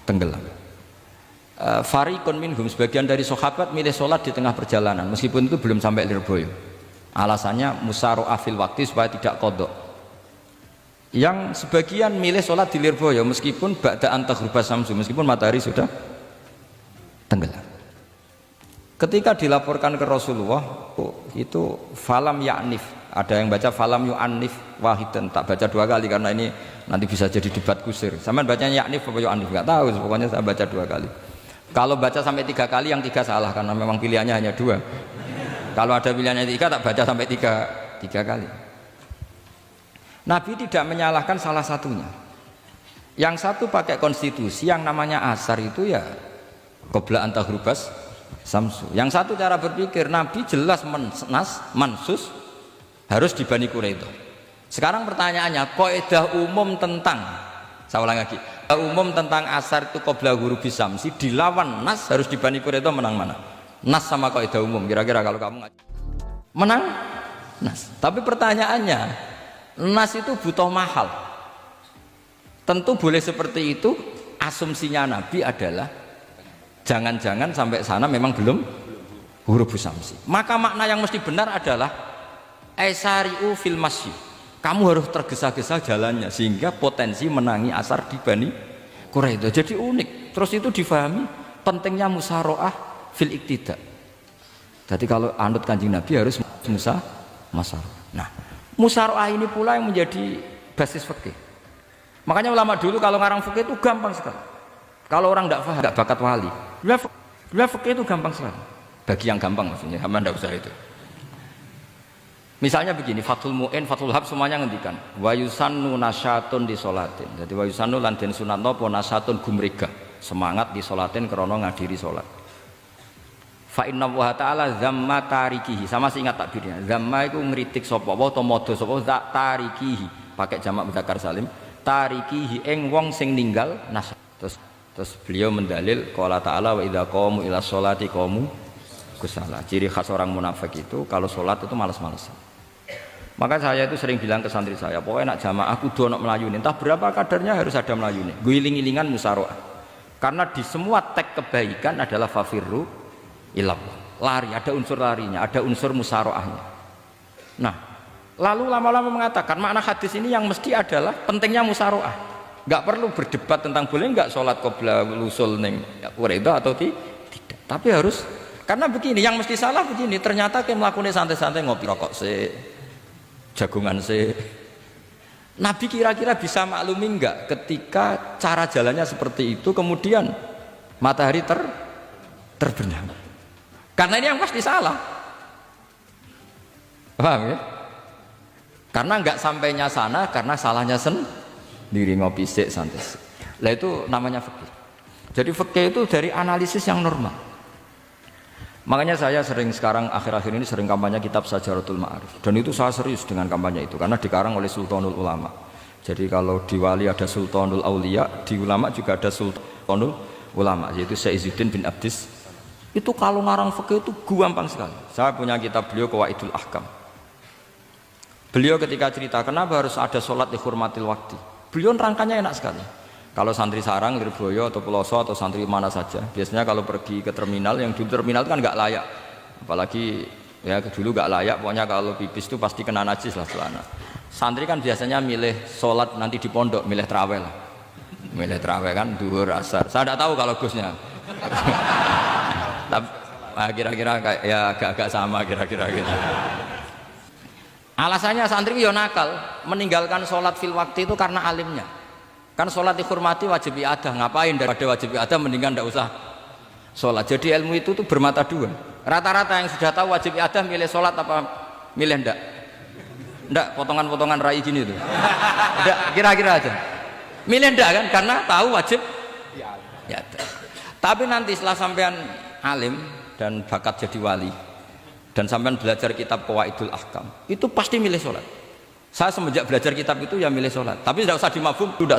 tenggelam. Fariqun minhum, sebagian dari sahabat milih sholat di tengah perjalanan, meskipun itu belum sampai Lirboyo. Alasannya musaro'ah fil waktu supaya tidak kodok. Yang sebagian milih sholat di Lirboyo meskipun ba'da antaghruba samsu, meskipun matahari sudah tenggelam. Ketika dilaporkan ke Rasulullah itu falam ya'nif, ada yang baca falam yu'annif wahidan, tak baca dua kali karena ini nanti bisa jadi debat kusir. Sama bacanya ya'nif apa yu'annif nggak tahu, pokoknya saya baca dua kali. Kalau baca sampai tiga kali yang tiga salah karena memang pilihannya hanya dua. Kalau ada pilihannya tiga tak baca sampai tiga kali. Nabi tidak menyalahkan salah satunya. Yang satu pakai konstitusi yang namanya asar itu ya qobla antagrubas samsu. Yang satu cara berpikir Nabi jelas mansus harus di Bani Quraidah. Sekarang pertanyaannya, kaidah umum tentang, saya ulang lagi, umum tentang asar itu qobla ghurubis samsi dilawan nas harus di Bani Quraidah, menang mana? Nas sama kaidah umum. Kira-kira kalau kamu menang nas. Tapi pertanyaannya, nas itu butuh mahal. Tentu boleh seperti itu. Asumsinya Nabi adalah jangan-jangan sampai sana memang belum hurufus samsi. Maka makna yang mesti benar adalah aisari'u fil masyi. Kamu harus tergesa-gesa jalannya sehingga potensi menangi asar di Bani Quraidah. Jadi unik. Terus itu difahami pentingnya musaroah fil iktida. Jadi kalau anut Kanjeng Nabi harus musaroah. Nah, musaroah ini pula yang menjadi basis fikih. Makanya ulama dulu kalau ngarang fikih itu gampang sekali. Kalau orang tidak paham, tidak bakat wali, dia fikih itu gampang sekali. Bagi yang gampang maksudnya, sama tidak usah itu. Misalnya begini, Fathul Mu'in, Fathul Hab semuanya ngendikan wa yusannu nasyatun di sholatin. Jadi wa yusannu lan den sunatno apa nasyatun gumregah, semangat di sholatin krana ngadiri sholat. Fa inna wa ta'ala zamma tarikihi, sama sih ingat takbirnya. Zamma itu ngritik sapa wa ta modho sapa tarikihi, pakai jamak mudzakkar salim. Tarikihi ing wong sing ninggal nasyat. Terus beliau mendalil qala ta'ala wa idza qamu ila sholati qamu kusala. Ciri khas orang munafik itu kalau sholat itu malas-malasan. Maka saya itu sering bilang ke santri saya, pokoknya nak jamaah kudu ono melayuni, entah berapa kadarnya harus ada melayuni. Guling-gilingan musaroah. Karena di semua teks kebaikan adalah fafirru ilallah. Lari, ada unsur larinya, ada unsur musaroahnya. Nah, lalu lama-lama mengatakan makna hadis ini yang mesti adalah pentingnya musaroah. Nggak perlu berdebat tentang boleh nggak sholat qobla usul neng Quraidah atau tidak. Tapi harus, karena begini, yang mesti salah begini. Ternyata kayak melakukan santai-santai ngopi rokok se, jagungan se. Nabi kira-kira bisa maklumi nggak ketika cara jalannya seperti itu, kemudian matahari terbenam. Karena ini yang pasti salah. Paham ya? Karena nggak sampainya sana, karena salahnya diri ngopi sik santai. Lah itu namanya fikih. Jadi fikih itu dari analisis yang normal. Makanya saya sering sekarang akhir-akhir ini sering kampanye kitab Sajaratul Ma'arif. Dan itu saya serius dengan kampanye itu karena dikarang oleh Sultanul Ulama. Jadi kalau di wali ada Sultanul Aulia, di ulama juga ada Sultanul Ulama, yaitu Syekh Izzuddin bin Abdis. Itu kalau ngarang fikih itu gampang sekali. Saya punya kitab beliau Qawaidul Ahkam. Beliau ketika cerita kenapa harus ada sholat dihormatil waktu, beliau rangkanya enak sekali. Kalau santri sarang, Lirboyo atau Peloso atau santri mana saja, biasanya kalau pergi ke terminal, yang di terminal itu kan nggak layak, apalagi Ya dulu gak layak, pokoknya kalau pipis itu pasti kena najis lah celana. Santri kan biasanya milih sholat nanti di pondok, milih terawih lah. Milih terawih kan duhur asar. Saya tidak tahu kalau Gusnya. Tapi kira-kira kayak ya agak-agak sama kira-kira gitu. Alasannya santri yo nakal, meninggalkan sholat fil waktu itu karena alimnya. Kan sholat dihormati wajib iadah, ngapain daripada wajib iadah mendingan tidak usah sholat. Jadi ilmu itu tuh bermata dua. Rata-rata yang sudah tahu wajib iadah milih sholat apa milih ndak? Ndak, potongan-potongan rai gini tuh. Ndak, kira-kira aja. Milih ndak kan karena tahu wajib iadah. Tapi nanti setelah sampean alim dan bakat jadi wali dan sampean belajar kitab Qawaidul Ahkam, itu pasti milih sholat. Saya semenjak belajar kitab itu ya milih sholat. Tapi tidak usah dimafhum, dulu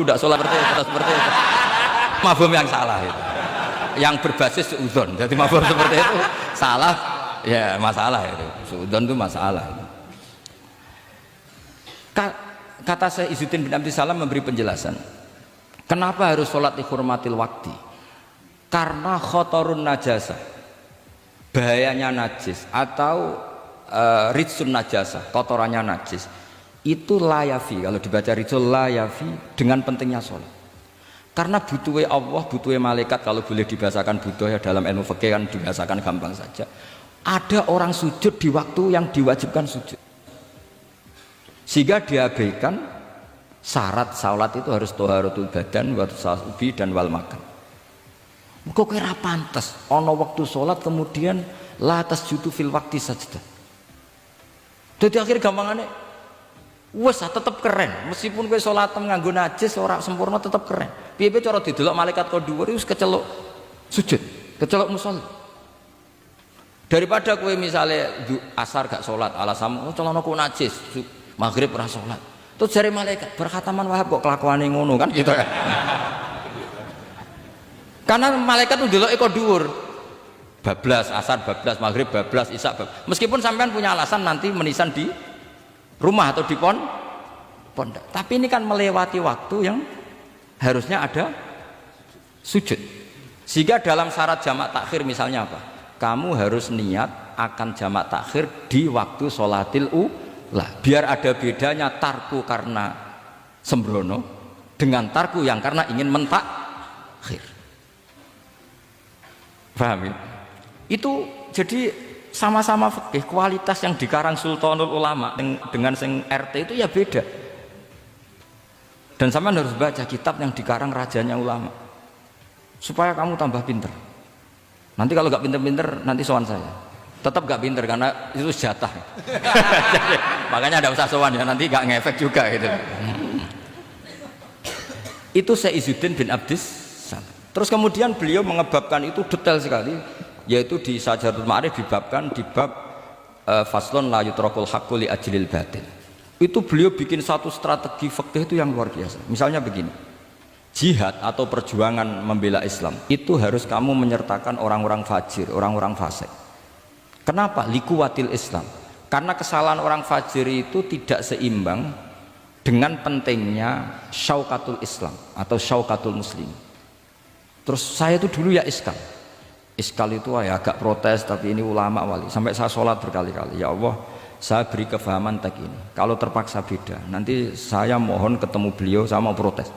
tidak sholat seperti itu. Mafhum yang salah itu. Yang berbasis suudzon. Jadi mafhum seperti itu salah, ya masalah itu. Suudzon itu masalah. Kata Syekh Izzuddin bin Abdus Salam memberi penjelasan. Kenapa harus sholat dihormatil wakti? Karena khotorun najasah, bahayanya najis atau ritsun najasah, kotorannya najis itu layafi, kalau dibaca ritsul layafi dengan pentingnya sholat. Karena butuhnya Allah, butuhnya malaikat, kalau boleh dibahasakan butuh ya dalam ilmu fikih kan dibahasakan gampang saja. Ada orang sujud di waktu yang diwajibkan sujud, sehingga diabaikan syarat sholat itu harus toharatul badan, wa ubi dan wal makan. Kok kira pantas ono waktu sholat kemudian la tasjudu fil waktu sajdah. Jadi akhir gampangannya wes tetap keren, meskipun kowe sholat nganggo najis ora sempurna tetap keren. Piye-piye cara didelok malaikat kok dhuwur wis keceluk sujud, keceluk musholli. Daripada kowe misalnya asar gak sholat alasan celanaku najis, maghrib ora sholat. Terus jare malaikat berkhataman Wahab kok kelakuane ngono kan gitu kan. Karena malaikat itu delok kok dhuwur. Bablas asar, bablas maghrib, bablas isya, meskipun sampean punya alasan nanti menisan di rumah atau di pondok, tapi ini kan melewati waktu yang harusnya ada sujud. Sehingga dalam syarat jamak takhir misalnya apa? Kamu harus niat akan jamak takhir di waktu sholatil ula, biar ada bedanya tarku karena sembrono dengan tarku yang karena ingin mentakhir. Paham ya? Itu jadi sama-sama fikih, kualitas yang dikarang Sultanul Ulama dengan sing RT itu ya beda. Dan sampean harus baca kitab yang dikarang rajanya ulama supaya kamu tambah pinter. Nanti kalau gak pinter-pinter nanti sowan saya. Tetap gak pinter karena itu jatah. Makanya ada usah sowan ya, nanti gak ngefek juga gitu. Itu Syekh Izzuddin bin Abdus Salam. Terus kemudian beliau mengebabkan itu detail sekali, yaitu di Sajaratul Ma'arif dibabkan di bab faslon la yutrakul haqqu li ajlil batil. Itu beliau bikin satu strategi fikih itu yang luar biasa. Misalnya begini, jihad atau perjuangan membela Islam itu harus kamu menyertakan orang-orang fajir, orang-orang fasik. Kenapa? Likuwatil Islam. Karena kesalahan orang fajir itu tidak seimbang dengan pentingnya syaukatul Islam atau syaukatul muslim. Terus saya itu dulu ya iskal itu ya agak protes, tapi ini ulama wali, sampai saya sholat berkali-kali, ya Allah saya beri kefahaman tak ini, kalau terpaksa beda nanti saya mohon ketemu beliau, saya mau protes.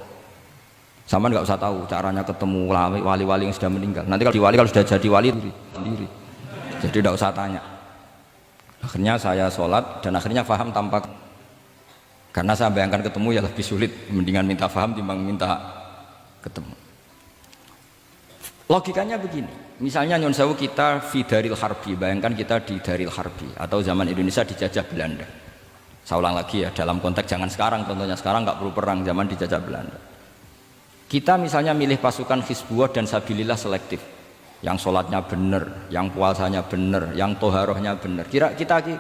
Sama nggak usah tahu caranya ketemu wali-wali yang sudah meninggal, nanti kalau sudah jadi wali sendiri, jadi tidak usah tanya. Akhirnya saya sholat dan akhirnya faham tanpa, karena saya bayangkan ketemu ya lebih sulit, mendingan minta faham timbang minta ketemu. Logikanya begini, misalnya nyon sewu kita fi daril harbi, bayangkan kita di daril harbi atau zaman Indonesia dijajah Belanda. Saya ulang lagi ya, dalam konteks jangan sekarang, contohnya sekarang nggak perlu perang, zaman dijajah Belanda. Kita misalnya milih pasukan Hizbullah dan Sabilillah selektif, yang sholatnya benar, yang puasanya benar, yang toharohnya benar.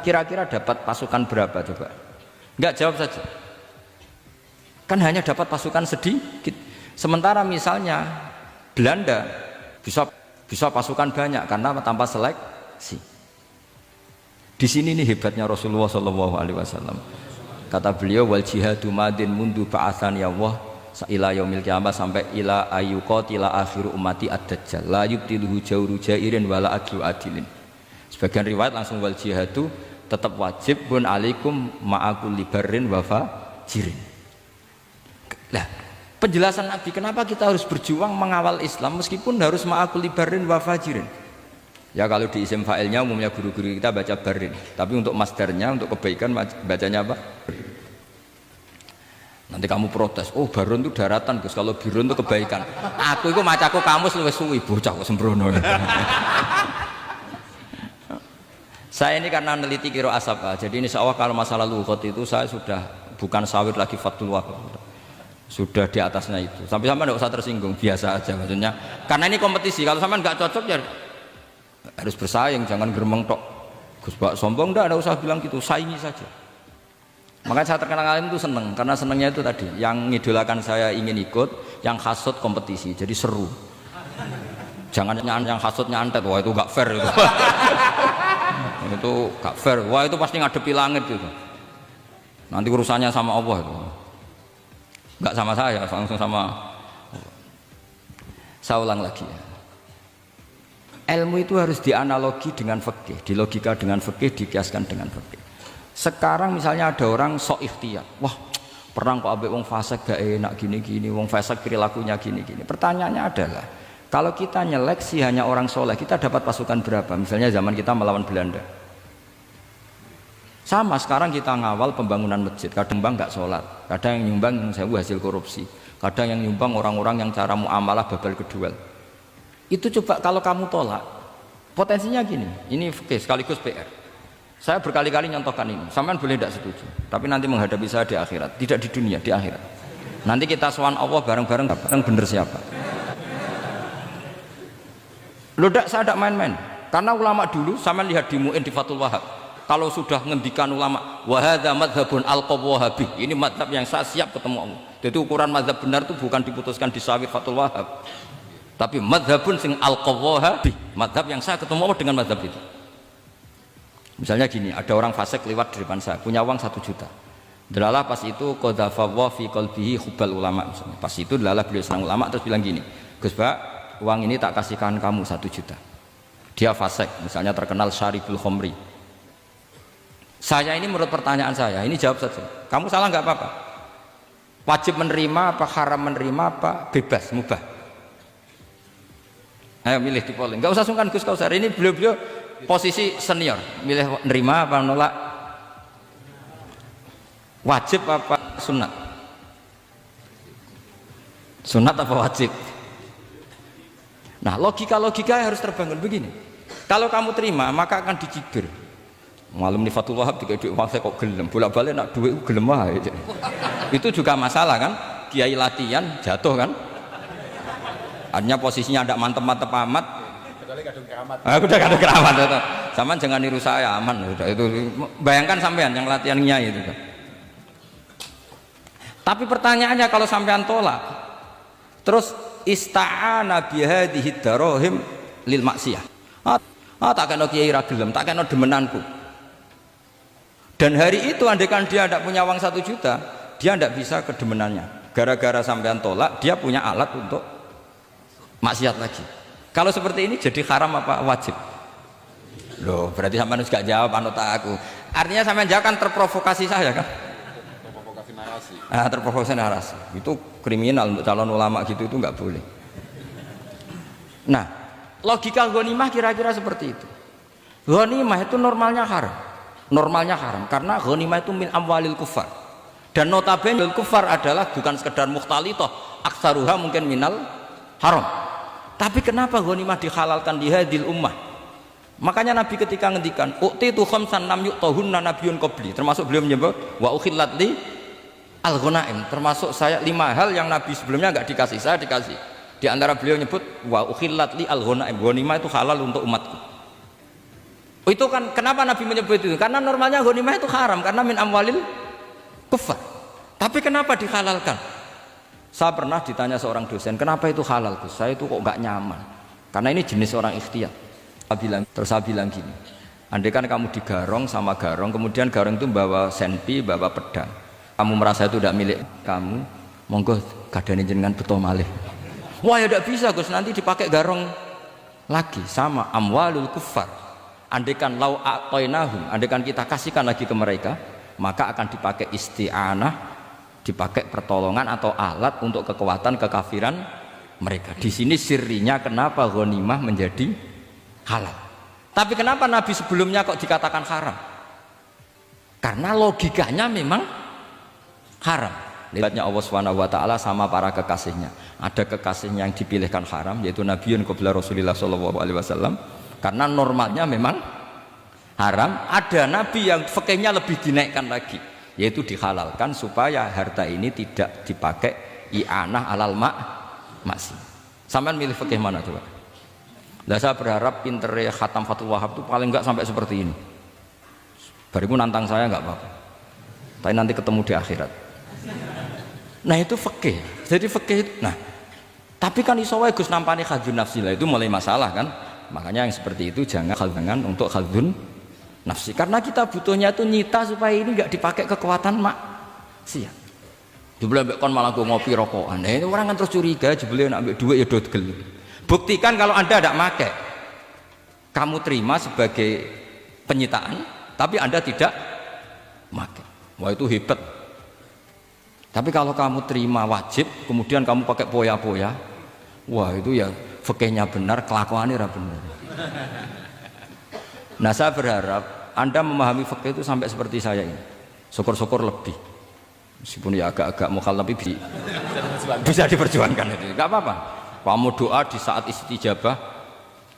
Kira-kira dapat pasukan berapa coba? Nggak, jawab saja. Kan hanya dapat pasukan sedikit. Sementara misalnya Belanda bisa pasukan banyak karena tanpa seleksi. Di sini nih hebatnya Rasulullah SAW. Kata beliau, wal jihadu madin mundu ba'athan ya Allah ila yaumil qiyamah sampai ila ayyuqatila akhiru ummati ad-dajjal la yubtiluhu jawru jairin wala adlu adilin. Sebagian riwayat langsung wal jihadu tetap wajib bun alaikum ma'akul libarin wafa jirin. Nah, penjelasan Nabi kenapa kita harus berjuang mengawal Islam meskipun harus ma'akul libarin wafa jirin. Ya kalau di isim fa'ilnya umumnya guru-guru kita baca barin, tapi untuk masdarnya untuk kebaikan bacanya apa? Nanti kamu protes, oh barun itu daratan Gus, kalau birun itu kebaikan. Aku itu macaku kamus luwes suwi bocah kok sembrono. Saya ini karena meneliti kiro asap, jadi insya Allah kalau masalah lughat itu saya sudah bukan sawir lagi Fathul Wahab, sudah di atasnya itu. Sampai tidak usah tersinggung, biasa aja maksudnya. Karena ini kompetisi, kalau sampai nggak cocok ya harus bersaing, jangan geremeng tok. Gus Bak sombong, tidak usah bilang gitu, saingi saja. Makanya saya terkenal alim itu seneng, karena senengnya itu tadi, yang ngidolakan saya ingin ikut, yang hasut kompetisi, jadi seru. Jangan yang hasut nyantet, wah itu nggak fair itu. Itu gak fair, wah itu pasti ngadepi langit gitu. Nanti urusannya sama Allah itu, nggak sama saya, langsung sama. Saya ulang lagi ya, ilmu itu harus dianalogi dengan fikih, dilogika dengan fikih, dikiaskan dengan fikih. Sekarang misalnya ada orang sok ikhtiar, wah perang kok ambek wong fasik gak enak gini-gini, wong fasik perilakunya gini-gini. Pertanyaannya adalah, kalau kita nyeleksi hanya orang soleh, kita dapat pasukan berapa? Misalnya zaman kita melawan Belanda. Sama sekarang kita ngawal pembangunan masjid, kadang bang nggak sholat, kadang yang nyumbang yang saya hasil korupsi, kadang yang nyumbang orang-orang yang cara muamalah babal kedua. Itu coba kalau kamu tolak, potensinya gini, ini sekaligus PR. Saya berkali-kali nyontohkan ini, sampean boleh tidak setuju, tapi nanti menghadapi saya di akhirat, tidak di dunia, di akhirat. Nanti kita sowan Allah bareng-bareng, bareng bener siapa? Loh saya tidak main-main, karena ulama dulu, sampean lihat di Mu'in di Fathul Wahab. Kalau sudah ngendikan ulama wahada madhabun al-qawahabi, ini madhab yang saya siap ketemu Allah. Jadi ukuran madhab benar itu bukan diputuskan di sawit Fathul Wahab, tapi madhabun sing al-qawahabi, madhab yang saya ketemu Allah dengan madhab itu. Misalnya gini, ada orang fasik lewat di depan saya, punya uang 1 juta. Delalah pas itu qadhafallahu fi qalbihi hubbal ulama misalnya. Pas itu delalah beliau senang ulama terus bilang gini, Gus Pak, uang ini tak kasihkan kamu 1 juta. Dia fasik, misalnya terkenal syaribul khomri. Saya ini menurut pertanyaan saya, ini jawab saja. Kamu salah nggak apa-apa. Wajib menerima apa haram menerima apa bebas mubah. Ayo milih di polling. Nggak usah sungkan Gus Kausar. Ini beliau-beliau posisi senior. Milih nerima apa nolak? Wajib apa sunat? Sunat apa wajib? Nah logika-logika harus terbangun begini. Kalau kamu terima maka akan dicibir. Malam nih Fathul Wahab dikasih duit uang saya kok gelem, bolak-balik nak duit gelem aja. Itu juga masalah kan, kiai latihan jatuh kan. Artinya posisinya tidak mantep-mantep amat. Aku udah kadung keramat itu. Sama jangan niru saya, aman udah itu. Bayangkan sampean yang latihan nyai itu kan. Tapi pertanyaannya kalau sampean tolak, terus ista'ana bihadhihi darahim lil maksiyah. Tak kena kiai ra gelem, tak kena demenanku. Dan hari itu andaikan dia tidak punya uang 1 juta, dia tidak bisa kedemenannya. Gara-gara sampean tolak, dia punya alat untuk maksiat lagi. Kalau seperti ini jadi haram apa wajib? Loh, berarti sampean harus gak jawab anut aku. Artinya sampean jawab kan terprovokasi saya kan? Terprovokasi narasi. Terprovokasi narasi. Itu kriminal untuk calon ulama gitu itu nggak boleh. Nah, logika ghanimah kira-kira seperti itu. Ghanimah itu normalnya haram. Normalnya haram karena ghanimah itu min amwalil kufar, dan notabene kufar adalah bukan sekedar mukhtalithah, aksaruha mungkin minal haram. Tapi kenapa ghanimah dihalalkan di hadil ummah? Makanya Nabi ketika ngendikan uqtitu khamsan lam yu'tahunna nabiyyun qabli, termasuk beliau menyebut wa ukhillat li al ghanaim, termasuk saya 5 hal yang Nabi sebelumnya enggak dikasih, saya dikasih. Di antara beliau nyebut wa ukhillat li al ghanaim, ghanimah itu halal untuk umatku. Itu kan kenapa Nabi menyebut itu? Karena normalnya ghanimah itu haram karena min amwalil kufar. Tapi kenapa dihalalkan? Saya pernah ditanya seorang dosen, kenapa itu halal Gus? Saya itu kok nggak nyaman. Karena ini jenis orang ikhtiar. Saya bilang gini, andai kan kamu digarong sama garong, kemudian garong itu bawa senpi, bawa pedang. Kamu merasa itu tidak milik kamu, monggo gadani jenengan beto malih. Wah ya tidak bisa Gus, nanti dipakai garong lagi sama amwalul kufar. Andaikan lau a'tainahum, andaikan kita kasihkan lagi ke mereka, maka akan dipakai isti'anah, dipakai pertolongan atau alat untuk kekuatan kekafiran mereka. Di sini sirinya kenapa ghanimah menjadi halal. Tapi kenapa Nabi sebelumnya kok dikatakan haram? Karena logikanya memang haram. Lihatnya Allah SWT sama para kekasihnya. Ada kekasihnya yang dipilihkan haram, yaitu Nabiun qabla Rasulullah SAW, karena normalnya memang haram. Ada Nabi yang fikihnya lebih dinaikkan lagi, yaitu dihalalkan supaya harta ini tidak dipakai i'anah alal maksi. Sampean milih fikih mana coba? Lah saya berharap pintere Khatam Fathul Wahab itu paling enggak sampai seperti ini. Bariku nantang saya enggak apa-apa. Tapi nanti ketemu di akhirat. Nah itu fikih. Jadi fikih itu, nah tapi kan iso wae Gus nampani khadzun nafsi, lah itu mulai masalah kan. Makanya yang seperti itu jangan untuk khadzun nafsi, karena kita butuhnya itu nyita supaya ini enggak dipakai kekuatan maksiat. Jebule mbek kon malah go ngopi rokokan. Nah itu orang kan terus curiga, jebule nek ambek dhuwit ya do gel. Buktikan kalau Anda tidak pakai, kamu terima sebagai penyitaan, tapi Anda tidak pakai. Wah itu hebat. Tapi kalau kamu terima wajib, kemudian kamu pakai poya-poya, wah itu ya fikihnya benar, kelakuannya ora benar. Nah saya berharap Anda memahami fikih itu sampai seperti saya ini. Syukur-syukur lebih. Meskipun ya agak-agak mukhal, tapi bisa diperjuangkan itu. Enggak apa-apa. Kamu doa di saat istijabah,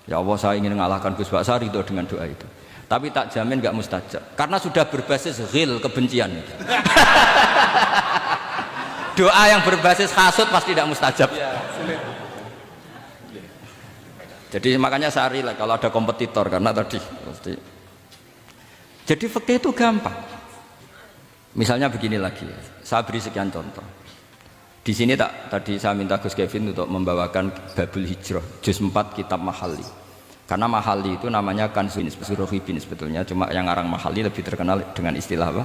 ya Allah saya ingin mengalahkan Gus Baksa, ridho dengan doa itu. Tapi tak jamin enggak mustajab, karena sudah berbasis ghil, kebencian. Doa yang berbasis hasud pasti tidak mustajab. Jadi makanya saya rela kalau ada kompetitor, karena tadi pasti. Jadi fikih itu gampang. Misalnya begini lagi, saya beri sekian contoh. Di sini tadi saya minta Gus Kevin untuk membawakan Babul Hijrah, juz 4 kitab Mahali. Karena Mahali itu namanya kan Suruhibin sebetulnya, cuma yang ngarang Mahali lebih terkenal dengan istilah apa?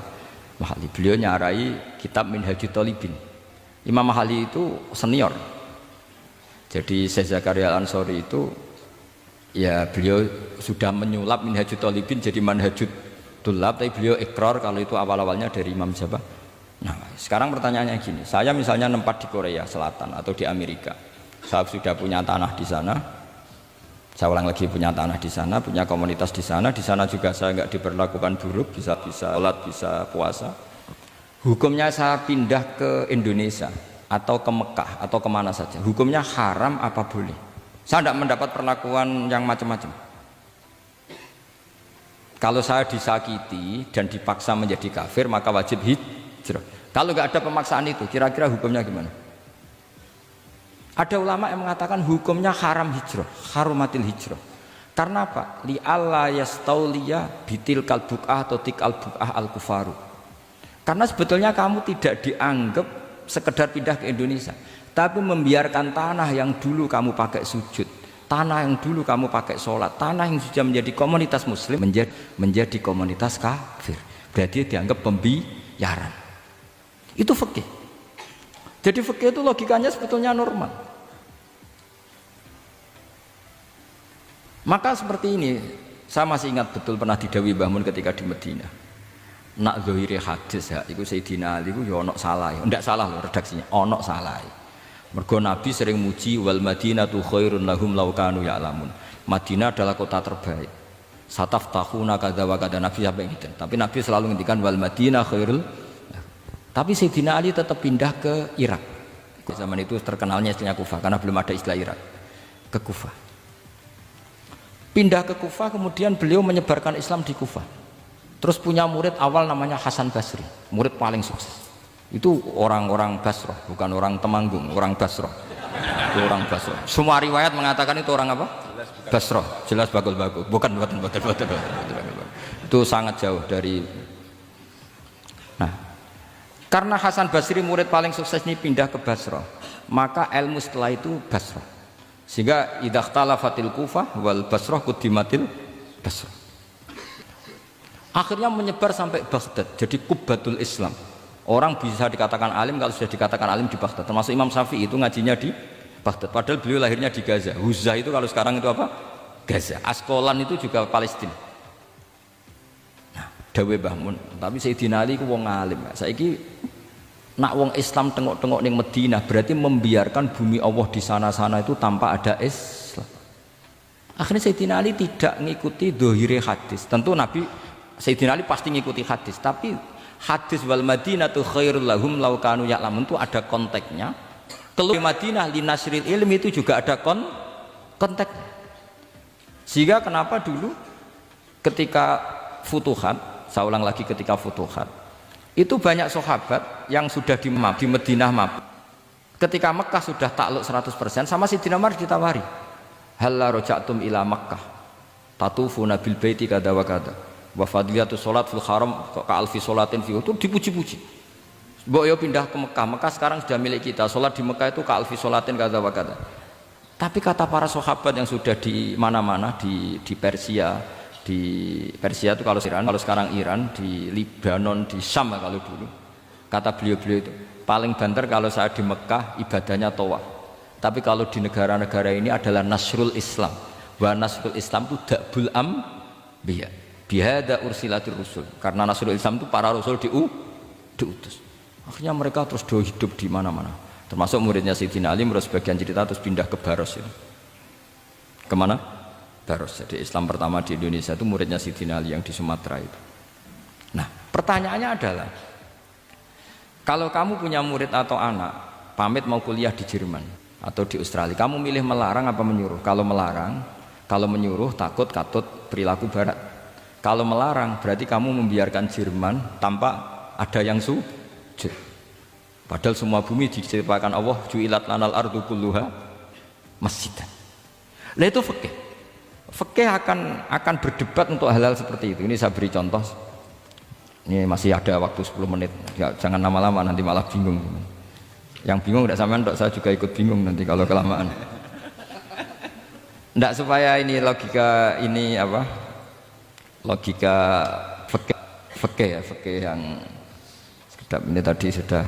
Mahali. Beliau nyarai kitab Minhajut Thalibin. Imam Mahali itu senior. Jadi Syekh Zakaria Al-Ansori itu ya beliau sudah menyulap Minhajut Thalibin jadi Manhajut Tulab, tapi beliau ikrar kalau itu awal-awalnya dari Imam siapa? Nah, sekarang pertanyaannya gini, saya misalnya nempat di Korea Selatan atau di Amerika, saya sudah punya tanah di sana, saya ulang lagi punya tanah di sana, punya komunitas di sana juga saya nggak diperlakukan buruk, bisa sholat, bisa puasa. Hukumnya saya pindah ke Indonesia atau ke Mekah atau kemana saja, hukumnya haram apa boleh? Saya tidak mendapat perlakuan yang macam-macam. Kalau saya disakiti dan dipaksa menjadi kafir, maka wajib hijrah. Kalau nggak ada pemaksaan itu, kira-kira hukumnya gimana? Ada ulama yang mengatakan hukumnya haram hijrah, harumatil hijrah. Karena apa? Li alla yastauliya bitil kalbukah atau tikal bukah al kufaru. Karena sebetulnya kamu tidak dianggap sekedar pindah ke Indonesia, tapi membiarkan tanah yang dulu kamu pakai sujud, tanah yang dulu kamu pakai sholat, tanah yang sudah menjadi komunitas muslim menjadi komunitas kafir. Berarti dianggap pembiaran. Itu fikih. Jadi fikih itu logikanya sebetulnya normal. Maka seperti ini, saya masih ingat betul pernah didhawuhi Mbah Mun ketika di Madinah. Nak zahire hadis ya, iku Sayyidina Ali iku ya ono salah, ndak salah loh redaksinya, ono salah. Mergo Nabi sering muji wal Madinatu khairun lahum law kanu ya'lamun. Madinah adalah kota terbaik. Sataftahuna kadza wa kadza, Nabi sampai gitu. Tapi Nabi selalu ngendikan wal Madinah khairul. Tapi Sayyidina Ali tetap pindah ke Irak. Zaman itu terkenalnya istilah Kufah karena belum ada istilah Irak. Ke Kufah. Pindah ke Kufah, kemudian beliau menyebarkan Islam di Kufah. Terus punya murid awal namanya Hasan Basri, murid paling sukses. Itu orang-orang Basrah, bukan orang Temanggung, orang Basrah. Itu orang Basrah. Semua riwayat mengatakan itu orang apa? Basrah. Jelas bagul-bagul. Bukan. Itu sangat jauh dari. Nah, karena Hasan Basri murid paling sukses ini pindah ke Basrah, maka ilmu setelah itu Basrah. Sehingga idza ikhtalafatil Kufah wal Basrah quddimatil Basrah. Akhirnya menyebar sampai Baghdad, jadi Kubbatul Islam. Orang bisa dikatakan alim kalau sudah dikatakan alim di Baghdad. Termasuk Imam Syafi'i itu ngajinya di Baghdad. Padahal beliau lahirnya di Gaza. Huzah itu kalau sekarang itu apa? Gaza. Askolan itu juga Palestina. Dawe Mbah Mun. Tapi Sayyidina Ali ku wong alim. Saiki nak wong Islam tengok-tengok ning Madinah berarti membiarkan bumi Allah di sana-sana itu tanpa ada Islam. Akhirnya Sayyidina Ali tidak ngikuti dohire hadis. Tentu Nabi Sayyidina Ali pasti ngikuti hadis, tapi hadis wal Madinatu khairul lahum law kanu ya'lamun itu ada konteksnya. Kalau Madinah li nasril ilmi itu juga ada konteks. Sehingga kenapa dulu ketika futuhat, saya ulang lagi ketika futuhat, itu banyak sahabat yang sudah di Madinah mabuk. Ketika Mekah sudah takluk 100%, sama Sayyidina Umar ditawari, halla raja'tum ila Makkah tatufuna bil baiti kada wa kada wa fadliyatu sholat fil haram ka alfi sholatin fi, itu dipuji-puji. Mbok yo pindah ke Mekah, Mekah sekarang sudah milik kita, sholat di Mekah itu ka alfi sholatin kada wa kada. Tapi kata para sahabat yang sudah di mana-mana, di Persia itu kalau Iran, kalau sekarang Iran, di Lebanon, di Syam kalau dulu, kata beliau-beliau itu paling banter kalau saya di Mekah ibadahnya tawaf, tapi kalau di negara-negara ini adalah nasrul Islam. Wa nasrul Islam itu dakbul ambiya bihada ursilatir rusul, karena nasrul Islam itu para rasul diutus. Akhirnya mereka terus hidup di mana-mana, termasuk muridnya Sayyidina Ali. Menurut sebagian cerita terus pindah ke Baros itu. Kemana? Baros. Jadi Islam pertama di Indonesia itu muridnya Sayyidina Ali yang di Sumatera itu. Nah, pertanyaannya adalah, kalau kamu punya murid atau anak pamit mau kuliah di Jerman atau di Australia, kamu milih melarang apa menyuruh? Kalau melarang, kalau menyuruh takut katut perilaku barat. Kalau melarang berarti kamu membiarkan Jerman tanpa ada yang sujud. Padahal semua bumi diciptakan Allah, ju'ilat lanal ardu kulluha masjidan. Lah itu fikih. Fikih akan berdebat untuk hal-hal seperti itu. Ini saya beri contoh. Ini masih ada waktu 10 menit. Ya, jangan lama-lama nanti malah bingung. Yang bingung tidak sampean, saya juga ikut bingung nanti kalau kelamaan. Tidak, supaya ini logika ini apa? Logika fikih ya, fikih yang sedap ini tadi sudah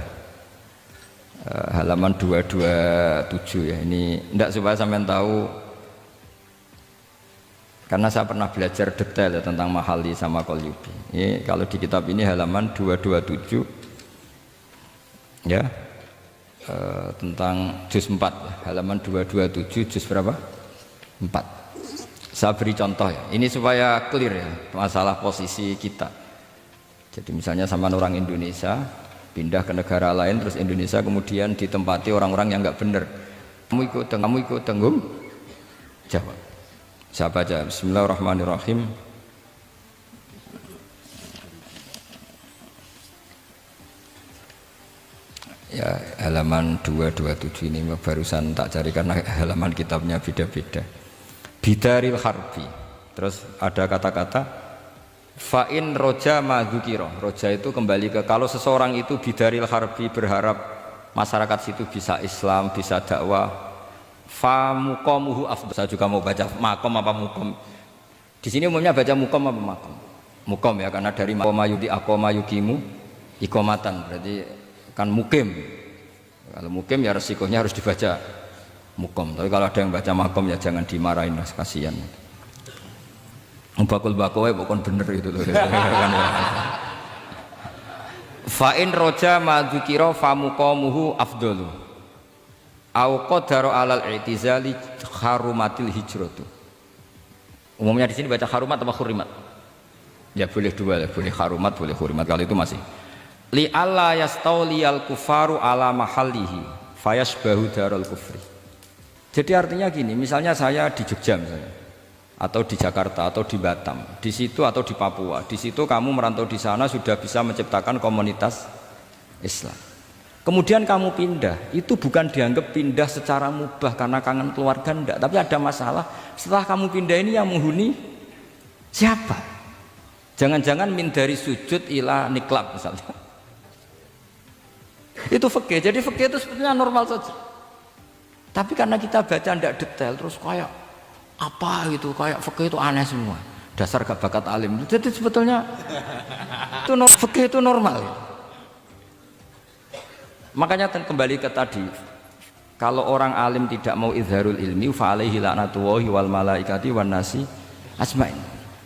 halaman 227 ya. Ini tidak, supaya sampean tahu, karena saya pernah belajar detail ya tentang Mahali sama Qalyubi. Ini kalau di kitab ini halaman 227 ya, tentang juz 4 ya, halaman 227 juz berapa? 4. Saya beri contoh ya, ini supaya clear ya masalah posisi kita. Jadi misalnya sama orang Indonesia pindah ke negara lain, terus Indonesia kemudian ditempati orang-orang yang nggak benar, kamu ikut tanggung jawab. Saya baca, Bismillahirrahmanirrahim. Ya, halaman 227 ini barusan tak cari karena halaman kitabnya beda-beda. Bidaril harbi. Terus ada kata-kata fa'in roja madzukiro. Roja itu kembali ke kalau seseorang itu bidaril harbi, berharap masyarakat situ bisa Islam, bisa dakwah, fa muqamuhu afdal. Saya juga mau baca makom apa mukom. Di sini umumnya baca mukom apa makom? Mukom ya, karena dari maqama yudi aqama yuqimu iqamatan, berarti kan mukim. Kalau mukim ya resikonya harus dibaca mukom. Tapi kalau ada yang baca makom ya jangan dimarahin, kasihan. Bakul bakowe bukan bener itu loh. Fa'in roja madzukiro famuqamuhu afdalu au qadara alal i'tizali harumatil hijratu. Umumnya di sini baca harumat atau hurimat? Ya boleh dua ya, boleh harumat boleh hurimat, kalau itu masih. Li alla yastauliyal kufaru ala mahallihi fayasbahu darul kufri. Jadi artinya gini, misalnya saya di Jogja misalnya, atau di Jakarta atau di Batam, di situ atau di Papua, di situ kamu merantau di sana sudah bisa menciptakan komunitas Islam. Kemudian kamu pindah, itu bukan dianggap pindah secara mubah karena kangen keluarga, enggak, tapi ada masalah. Setelah kamu pindah ini yang menghuni siapa? Jangan-jangan min dari sujud ila niklab misalnya. Itu fikih. Jadi fikih itu sebetulnya normal saja. Tapi karena kita baca tidak detail, terus kayak apa gitu, kayak fikih itu aneh semua. Dasar gak bakat alim. Jadi sebetulnya itu fikih itu normal. Makanya kembali ke tadi, kalau orang alim tidak mau izharul ilmi, fa alaihi la'natullahi wal malaikati wan nasi ajmain.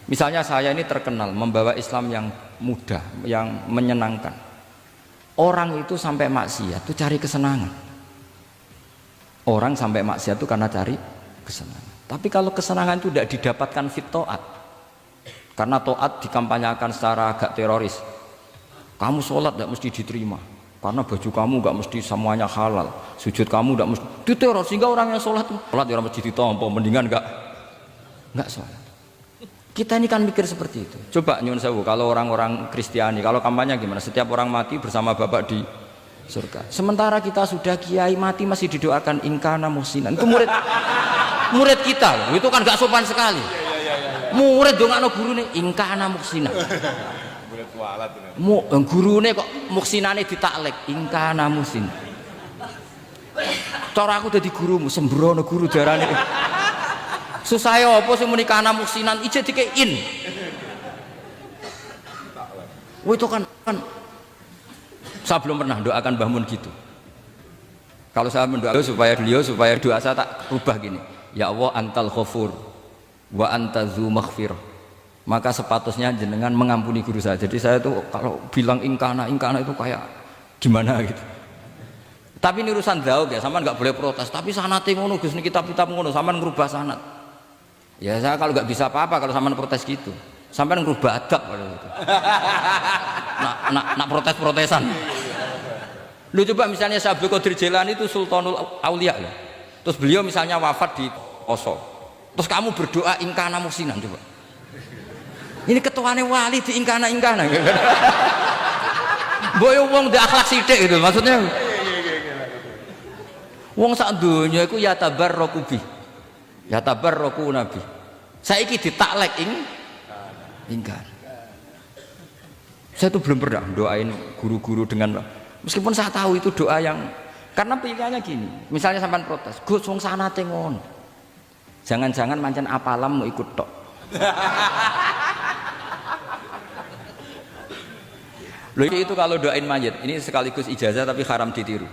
Misalnya saya ini terkenal membawa Islam yang mudah, yang menyenangkan. Orang itu sampai maksiat itu cari kesenangan. Orang sampai maksiat itu karena cari kesenangan. Tapi kalau kesenangan itu tidak didapatkan fit taat, karena taat dikampanyakan secara agak teroris. Kamu sholat tidak mesti diterima, karena baju kamu nggak mesti semuanya halal, sujud kamu nggak mesti diteror, sehingga orang yang sholat ya mesti ditompo, mendingan nggak sholat. Kita ini kan mikir seperti itu. Coba nyuwun sewu, kalau orang-orang Kristiani, kalau kampanye gimana? Setiap orang mati bersama Bapak di surga. Sementara kita sudah kiai mati masih didoakan ingkana muhsinan. Itu murid kita loh. Itu kan gak sopan sekali. Murid dongakno gurune ingkana muhsinan. Murid kualat. Gurune kok muhsinane ditaklek ingkana muhsinan. Cara aku dadi gurumu sembrono guru darane. Susah ya apa sih menikah anak muksinan ije dikein. Wah itu kan saya belum pernah doakan Mbah Mun gitu. Kalau saya mendoakan supaya doa saya tak rubah gini. Ya Allah antal ghafur wa anta dzu maghfirah. Maka sepatutnya jenengan mengampuni guru saya. Jadi saya tuh kalau bilang ingkana itu kayak gimana gitu. Tapi ini urusan daud ya, sampean nggak boleh protes. Tapi sanate ngono Gus, niki kitab-kitab ngono, sampean ngerubah sanad. Ya saya kalau nggak bisa apa-apa kalau sampean protes gitu. Sampean ngerubah adab kalau gitu. Nak protes-protesan. Lu coba misalnya Syekh Abdul Qadir Jailani itu Sultanul Aulia ya. Terus beliau misalnya wafat di Oslo. Terus kamu berdoa ingkana muhsinan coba. Ini ketuane wali di ingkana. Boyo wong di akhlak sithik gitu maksudnya. Wong sak donya iku ya tabarraku bi. Ya tabarraku nabi. Saiki ditaklek ingkar. Saya tuh belum pernah doain guru-guru dengan, meskipun saya tahu itu doa yang, karena pilihannya gini. Misalnya sampean protes, Gus wong sanate ngono. Jangan-jangan mancen apalam mau ikut tok. Loh itu kalau doain mayit, ini sekaligus ijazah tapi haram ditiru.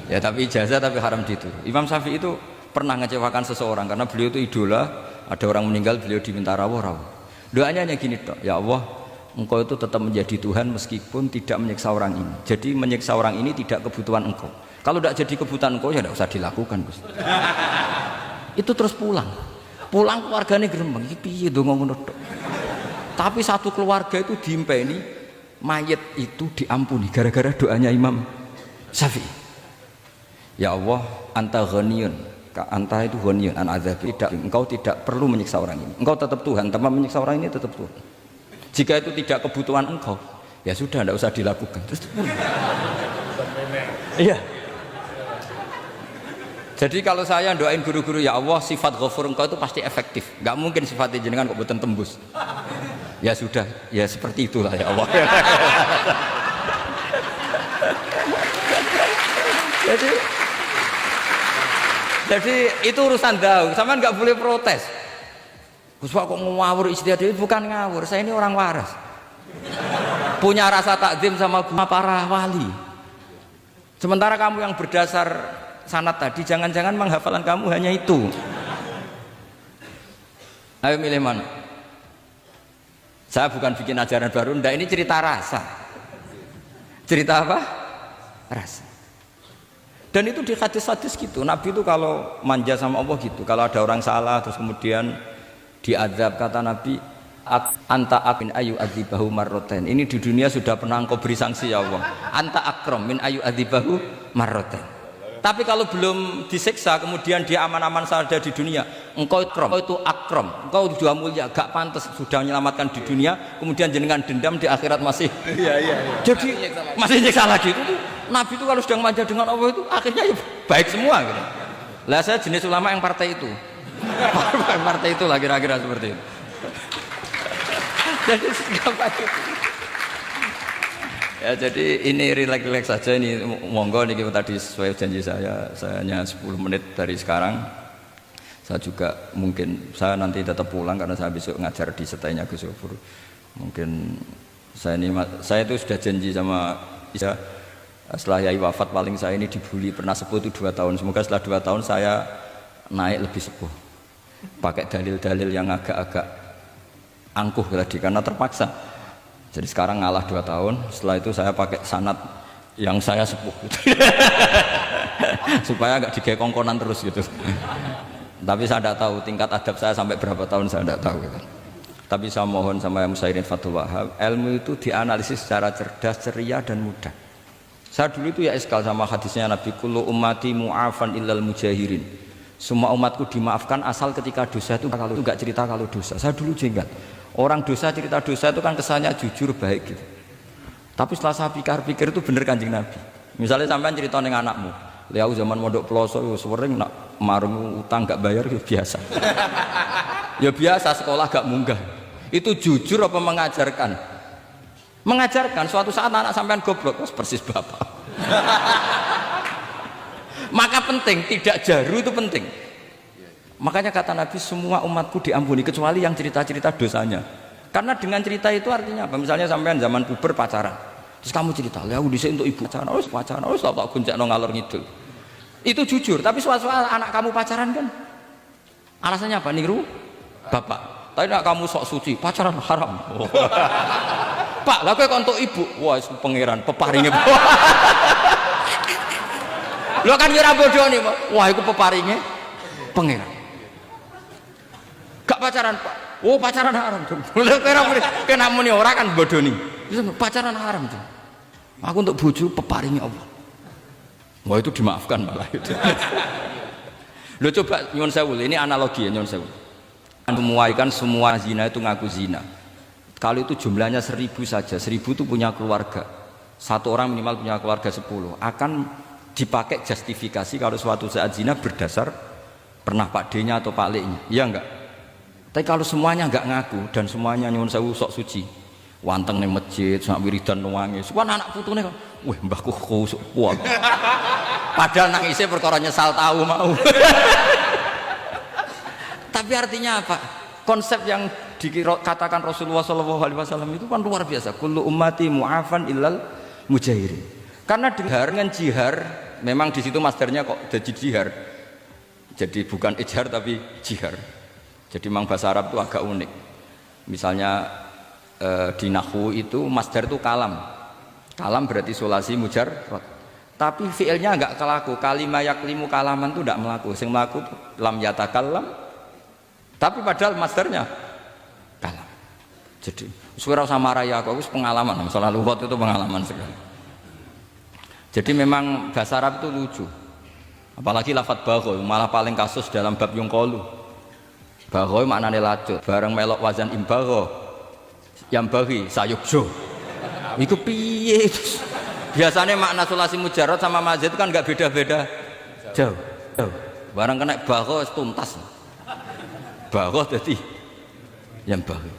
Ya tapi ijazah tapi haram ditiru. Imam Syafi'i itu pernah ngecewakan seseorang karena beliau itu idola, ada orang meninggal beliau diminta rawuh. Doanya hanya gini tok, ya Allah, engkau itu tetap menjadi Tuhan meskipun tidak menyiksa orang ini. Jadi menyiksa orang ini tidak kebutuhan engkau. Kalau tidak jadi kebutuhan engkau ya tidak usah dilakukan, Gus. Itu terus pulang keluarganya gerembeng, iki piye donga ngono tok. Tapi satu keluarga itu diimpeni mayit itu diampuni gara-gara doanya Imam Syafi'i. Ya Allah, anta ghaniyun. Anta itu ghaniyun an adzabi. Engkau tidak perlu menyiksa orang ini. Engkau tetap Tuhan, tanpa menyiksa orang ini tetap Tuhan. Jika itu tidak kebutuhan engkau, ya sudah tidak usah dilakukan. Terus iya. Jadi kalau saya doain guru-guru ya Allah sifat ghafur engkau itu pasti efektif. Enggak mungkin sifatnya jenengan kok boten tembus. Ya sudah, ya seperti itulah ya Allah. Jadi itu urusan daud, sama nggak boleh protes. Gus Pak kok ngawur istihad, bukan ngawur, saya ini orang waras. Punya rasa takzim sama para wali. Sementara kamu yang berdasar sanad tadi, jangan-jangan menghafalan kamu hanya itu. Ayo milih mana? Saya bukan bikin ajaran baru, ndak, ini cerita rasa. Cerita apa? Rasa. Dan itu di hadis-hadis gitu. Nabi itu kalau manja sama Allah gitu. Kalau ada orang salah terus kemudian diazab, kata Nabi, anta akin ayu adzibahu marroten. Ini di dunia sudah pernah engkau beri sanksi ya Allah. Anta akram min ayu adzibahu marroten. Tapi kalau belum disiksa kemudian dia aman-aman saja di dunia, engkau itu akram, engkau sudah mulia, gak pantas sudah menyelamatkan di dunia, kemudian jenengan dendam di akhirat masih. Iya. Jadi masih nyiksa lagi. Itu Nabi itu kalau sedang manja dengan Allah itu akhirnya ya baik semua gitu. Lah saya jenis ulama yang partai itu. Partai itu lah kira-kira seperti itu. Jadi siapa itu? Ya jadi ini relax saja, ini monggo nih tadi sesuai janji saya hanya 10 menit dari sekarang. Saya juga mungkin saya nanti tetap pulang karena saya besok ngajar di setainya Gus Yofur. Mungkin saya itu sudah janji sama Isa, setelah Yai wafat paling saya ini dibully pernah sepuh itu 2 tahun. Semoga setelah 2 tahun saya naik lebih sepuh. Pakai dalil-dalil yang agak-agak angkuh tadi karena terpaksa. Jadi sekarang ngalah 2 tahun, setelah itu saya pakai sanad yang saya sepuh supaya nggak digawe kongkonan terus gitu. Tapi saya tidak tahu tingkat adab saya sampai berapa tahun, saya tidak tahu gitu. Tapi saya mohon sama Musairin Fathul Wahab, ilmu itu dianalisis secara cerdas, ceria dan mudah. Saya dulu itu ya iskal sama hadisnya Nabi, kullu ummati mu'afan illal mujahirin. Semua umatku dimaafkan asal ketika dosa itu kalau nggak cerita kalau dosa. Saya dulu jenggat. Orang dosa cerita dosa itu kan kesannya jujur baik gitu. Tapi setelah saya pikir-pikir itu bener Kanjeng Nabi. Misalnya sampean cerita dengan anakmu, lihat zaman mondok peloso sering nak marung utang gak bayar ya biasa. Ya biasa sekolah gak munggah. Itu jujur apa mengajarkan? Mengajarkan. Suatu saat anak sampean goblok, persis bapak. Maka penting, tidak jaru itu penting. Makanya kata Nabi, semua umatku diampuni kecuali yang cerita-cerita dosanya. Karena dengan cerita itu artinya apa? Misalnya sampean zaman puber pacaran, terus kamu cerita, ya aku disini untuk ibu pacaran, tak guncak ngalor ngidul. Itu jujur, tapi suatu anak kamu pacaran kan, alasannya apa? Niru bapak. Tapi nak kamu sok suci, pacaran haram. Oh. Pak, lah kowe kok untuk ibu, wah itu pangeran, peparinge. Lo kan kira bodoh nih, wah itu peparinge pangeran. Gak pacaran Pak. Oh pacaran haram tuh. Kena muni orang kan bodoh nih. Pacaran haram tuh. Aku untuk bojo peparingnya Allah. Wah itu dimaafkan malah itu. Lo coba nyun sewu, ini analogi ya nyun sewu. Memuaikan semua zina itu ngaku zina. Kalau itu jumlahnya 1000 saja, 1000 itu punya keluarga. Satu orang minimal punya keluarga 10. Akan dipakai justifikasi kalau suatu saat zina berdasar pernah Pak D-nya atau Pak L-nya. Iya enggak? Tapi kalau semuanya enggak ngaku dan semuanya nyuwun sewu sok suci, wanteng ning masjid, sak wiridan nangis. Wah anak putune kok, wah mbahku khusuk kuat. Padahal nangisnya perkara nyesal tahu mau. Tapi artinya apa? Konsep yang dikatakan Rasulullah SAW itu kan luar biasa. Kullu ummati mu'afan illal mujahirin. Karena dengan jihar, memang di situ masdarnya kok jadi jihar. Jadi bukan ijhar tapi jihar. Jadi memang bahasa Arab itu agak unik. Misalnya di nahwu itu masdar itu kalam. Kalam berarti sulasi mujarrad. Tapi fiilnya enggak kelaku. Kalimah yaklimu kalaman itu enggak melaku. Sing melaku lam yatakallam. Tapi padahal masdarnya kalam. Jadi suara sama raya aku pengalaman. Masalah lugat itu pengalaman sekali. Jadi memang bahasa Arab itu lucu. Apalagi lafadz bagho malah paling kasus dalam bab yungqolu. Bagho maknane lacut, bareng melok wazan imbagho yang bagi sayukjo. Iku piye? Biasanya makna sulasi mujarrad sama mazid itu kan enggak beda-beda jauh. Barang kena bagho tuntas. Bagho dadi yang bagi.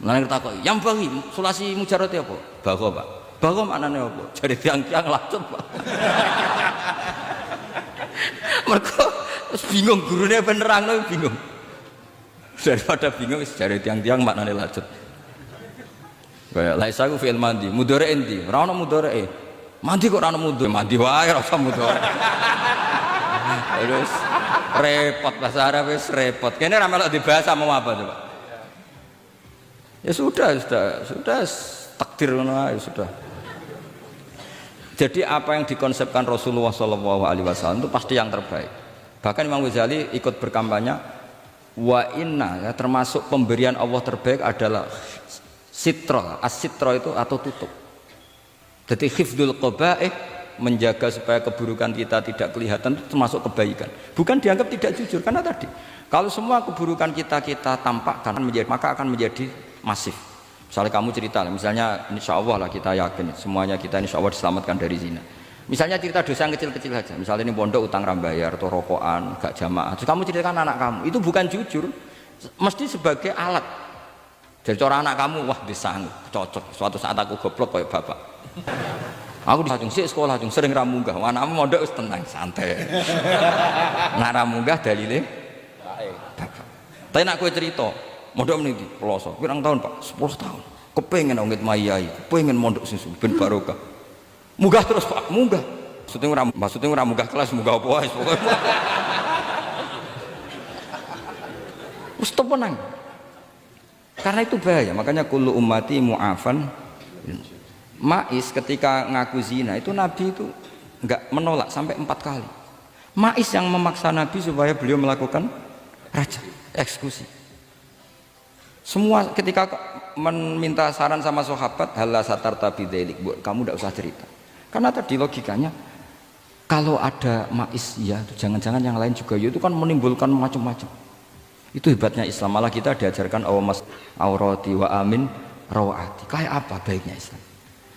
Nang takok, yang bagi sulasi mujarrad apa? Bagho, Pak. Bagho maknane apa? Jare tiang-tiang lacut, Pak. Mergo bingung gurune penerangno bingung. Daripada bingung jare tiang-tiang maknane lacut. Kayak laisa ku fi'il mandi, mudhari endi? Ora ono mudhari. Mandi kok ora ono mudhari? Mandi wae ora usah mudhari. Terus repot bahasa Arab wis repot. Kene ra melok dibahas mau apa coba? Ya sudah takdir ngono ae sudah. Jadi apa yang dikonsepkan Rasulullah SAW itu pasti yang terbaik. Bahkan Imam Ghazali ikut berkampanye wa inna ya, termasuk pemberian Allah terbaik adalah sitra. As-sitra itu atau tutup. Jadi hifdzul qaba'ih, menjaga supaya keburukan kita tidak kelihatan, itu termasuk kebaikan. Bukan dianggap tidak jujur karena tadi kalau semua keburukan kita tampakkan maka akan menjadi masif. Misalnya kamu cerita, misalnya insya Allah lah kita yakin semuanya kita insya Allah diselamatkan dari zina. Misalnya cerita dosa yang kecil-kecil saja, misalnya ini pondok utang rambayar atau rokokan, gak jamaah. Terus kamu ceritakan anak kamu, itu bukan jujur, mesti sebagai alat. Jadi cara anak kamu, wah disanggup, cocok. Suatu saat aku goblok kayak bapak. Aku disajung sih sekolah, sering ramunggah. Anakmu pondok tenang, santai. Nah ramunggah dalilnya, bapak. Tapi nak kue cerita. Mondok meniti, pelosok, pirang tahun Pak? 10 tahun. Kepengen ngit mayai, kepengen mondok susu, ben barokah. Munggah terus Pak, munggah. Maksudnya ora munggah kelas, munggah apa wae pokoke. Wis temenan. karena itu bahaya. Makanya kullu ummati mu'afan. Ma'is ketika ngaku zina itu Nabi itu enggak menolak sampai 4 kali. Ma'is yang memaksa Nabi supaya beliau melakukan raja, eksekusi. Semua ketika meminta saran sama sahabat, halla satarta bidzalik, kamu tidak usah cerita. Karena tadi logikanya kalau ada Ma'is ya, jangan-jangan yang lain juga ya, itu kan menimbulkan macam-macam. Itu hebatnya Islam. Malah kita diajarkan awamas aurati wa amin rawati. Kayak apa baiknya Islam?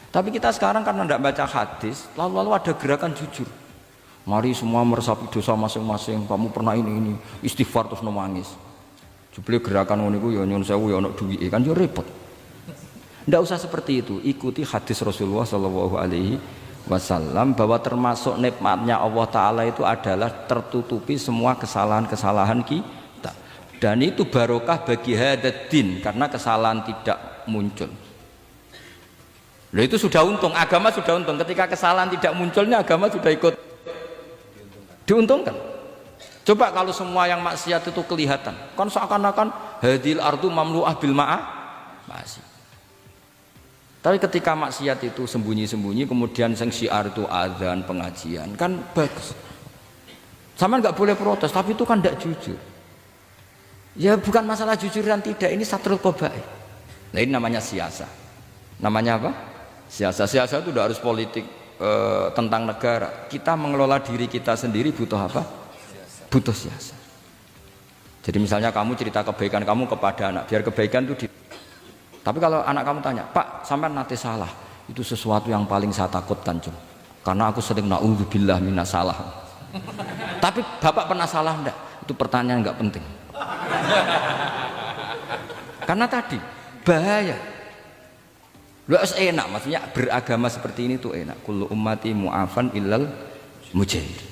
Tapi kita sekarang karena tidak baca hadis, lalu ada gerakan jujur. Mari semua meresapi dosa masing-masing. Kamu pernah ini istighfar terus nangis. Jebule gerakan ngono iku ya nyun sewu ya ono duwike kan ya repot. Tidak usah seperti itu. Ikuti hadis Rasulullah Shallallahu Alaihi Wasallam bahwa termasuk nikmatnya Allah Taala itu adalah tertutupi semua kesalahan-kesalahan kita. Dan itu barokah bagi hadaddin karena kesalahan tidak muncul. Loh itu sudah untung, agama sudah untung. Ketika kesalahan tidak munculnya agama sudah ikut diuntungkan. Coba kalau semua yang maksiat itu kelihatan, kan seakan-akan hadil ardu mamlu'ah bil masih. Tapi ketika maksiat itu sembunyi-sembunyi, kemudian sing syiar itu azan, pengajian, kan bagus. Sama nggak boleh protes, tapi itu kan tidak jujur. Ya bukan masalah jujur dan tidak, ini satrul qabaih. Nah ini namanya siasa. Namanya apa? Siasa. Siasa itu tidak harus politik tentang negara. Kita mengelola diri kita sendiri butuh apa? Butuh siasa. Jadi misalnya kamu cerita kebaikan kamu kepada anak, biar kebaikan itu tapi kalau anak kamu tanya, Pak, sampai nanti salah, itu sesuatu yang paling saya takutkan, Cung. Karena aku sering na'udzubillah minas salah. Tapi Bapak pernah salah enggak? Itu pertanyaan enggak penting. Karena tadi bahaya. Lu enak, maksudnya beragama seperti ini tuh enak. Kullu ummati mu'afan illal mujahid.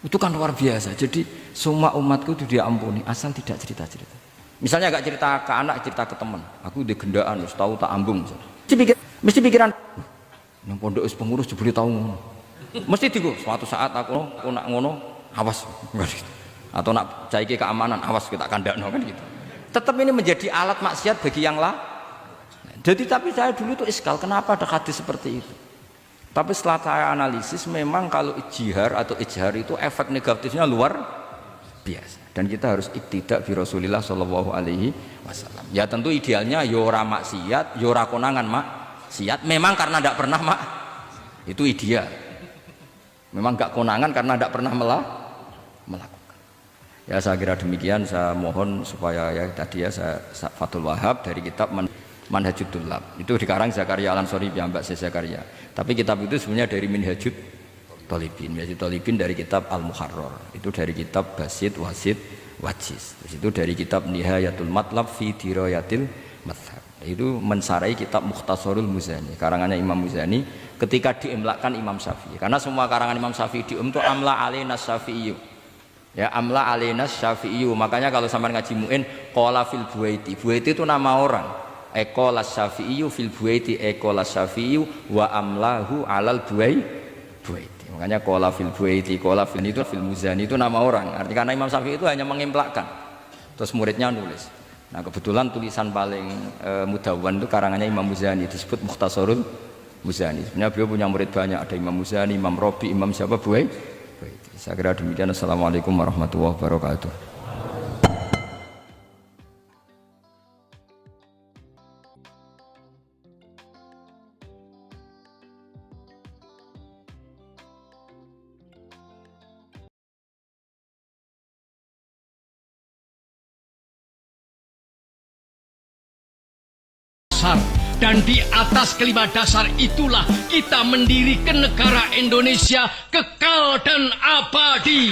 Itu kan luar biasa. Jadi semua umatku itu dia ampuni asal tidak cerita-cerita. Misalnya gak cerita ke anak, cerita ke teman. Aku di gendaan, tahu tak ambung. Mesti pikiran, yang pondok pengurus jebule tahu ngono. Mesti digo, suatu saat aku nak ngono, awas. Atau nak caiki keamanan, awas kita kandakno kan gitu. Tetap ini menjadi alat maksiat bagi yang lain. Jadi tapi saya dulu itu iskal, kenapa ada hadis seperti itu? Tapi setelah saya analisis, memang kalau ijtihar atau ijhar itu efek negatifnya luar biasa. Dan kita harus iktidak bi Rasulillah Shallallahu Alaihi Wasallam. Ya tentu idealnya yora maksiat, yora konangan maksiat. Memang karena tidak pernah itu ideal. Memang gak konangan karena tidak pernah melakukan. Ya saya kira demikian. Saya mohon supaya ya tadi ya saya Fathul Wahab dari kitab Manhajut Tullab. Itu dikarang Zakaria Al-Ansori Mbak Zakaria. Tapi kitab itu sebenarnya dari Minhajut Thalibin. Minhajut Thalibin dari kitab Al-Muharrar. Itu dari kitab Basit Wasit Wajis. Terus itu dari kitab Nihayatul Matlab fi Dirayatil Madhab. Itu mensarai kitab Mukhtasarul Muzani. Karangannya Imam Muzani ketika diimlakkan Imam Syafi'i. Karena semua karangan Imam Syafi'i itu amla alaina Syafi'i. Ya amla alaina Syafi'i. Makanya kalau sampai ngaji muin qala fil Buaiti. Buaiti itu nama orang. Ekolas Syafi'i fil Buaiti ekolas Syafi'i wa amlahu alal Buaiti. Makanya qala fil Buaiti qala fil itu fil Muzani itu nama orang. Artinya karena Imam Syafi'i itu hanya mengemplakkan. Terus muridnya nulis. Nah kebetulan tulisan paling mudawwan itu karangannya Imam Muzani disebut Mukhtasarul Muzani. Sebenarnya beliau punya murid banyak, ada Imam Muzani, Imam Robi, Imam siapa Buaiti. Saya kira demikian. Assalamualaikum warahmatullahi wabarakatuh. Dan di atas kelima dasar itulah kita mendirikan negara Indonesia kekal dan abadi.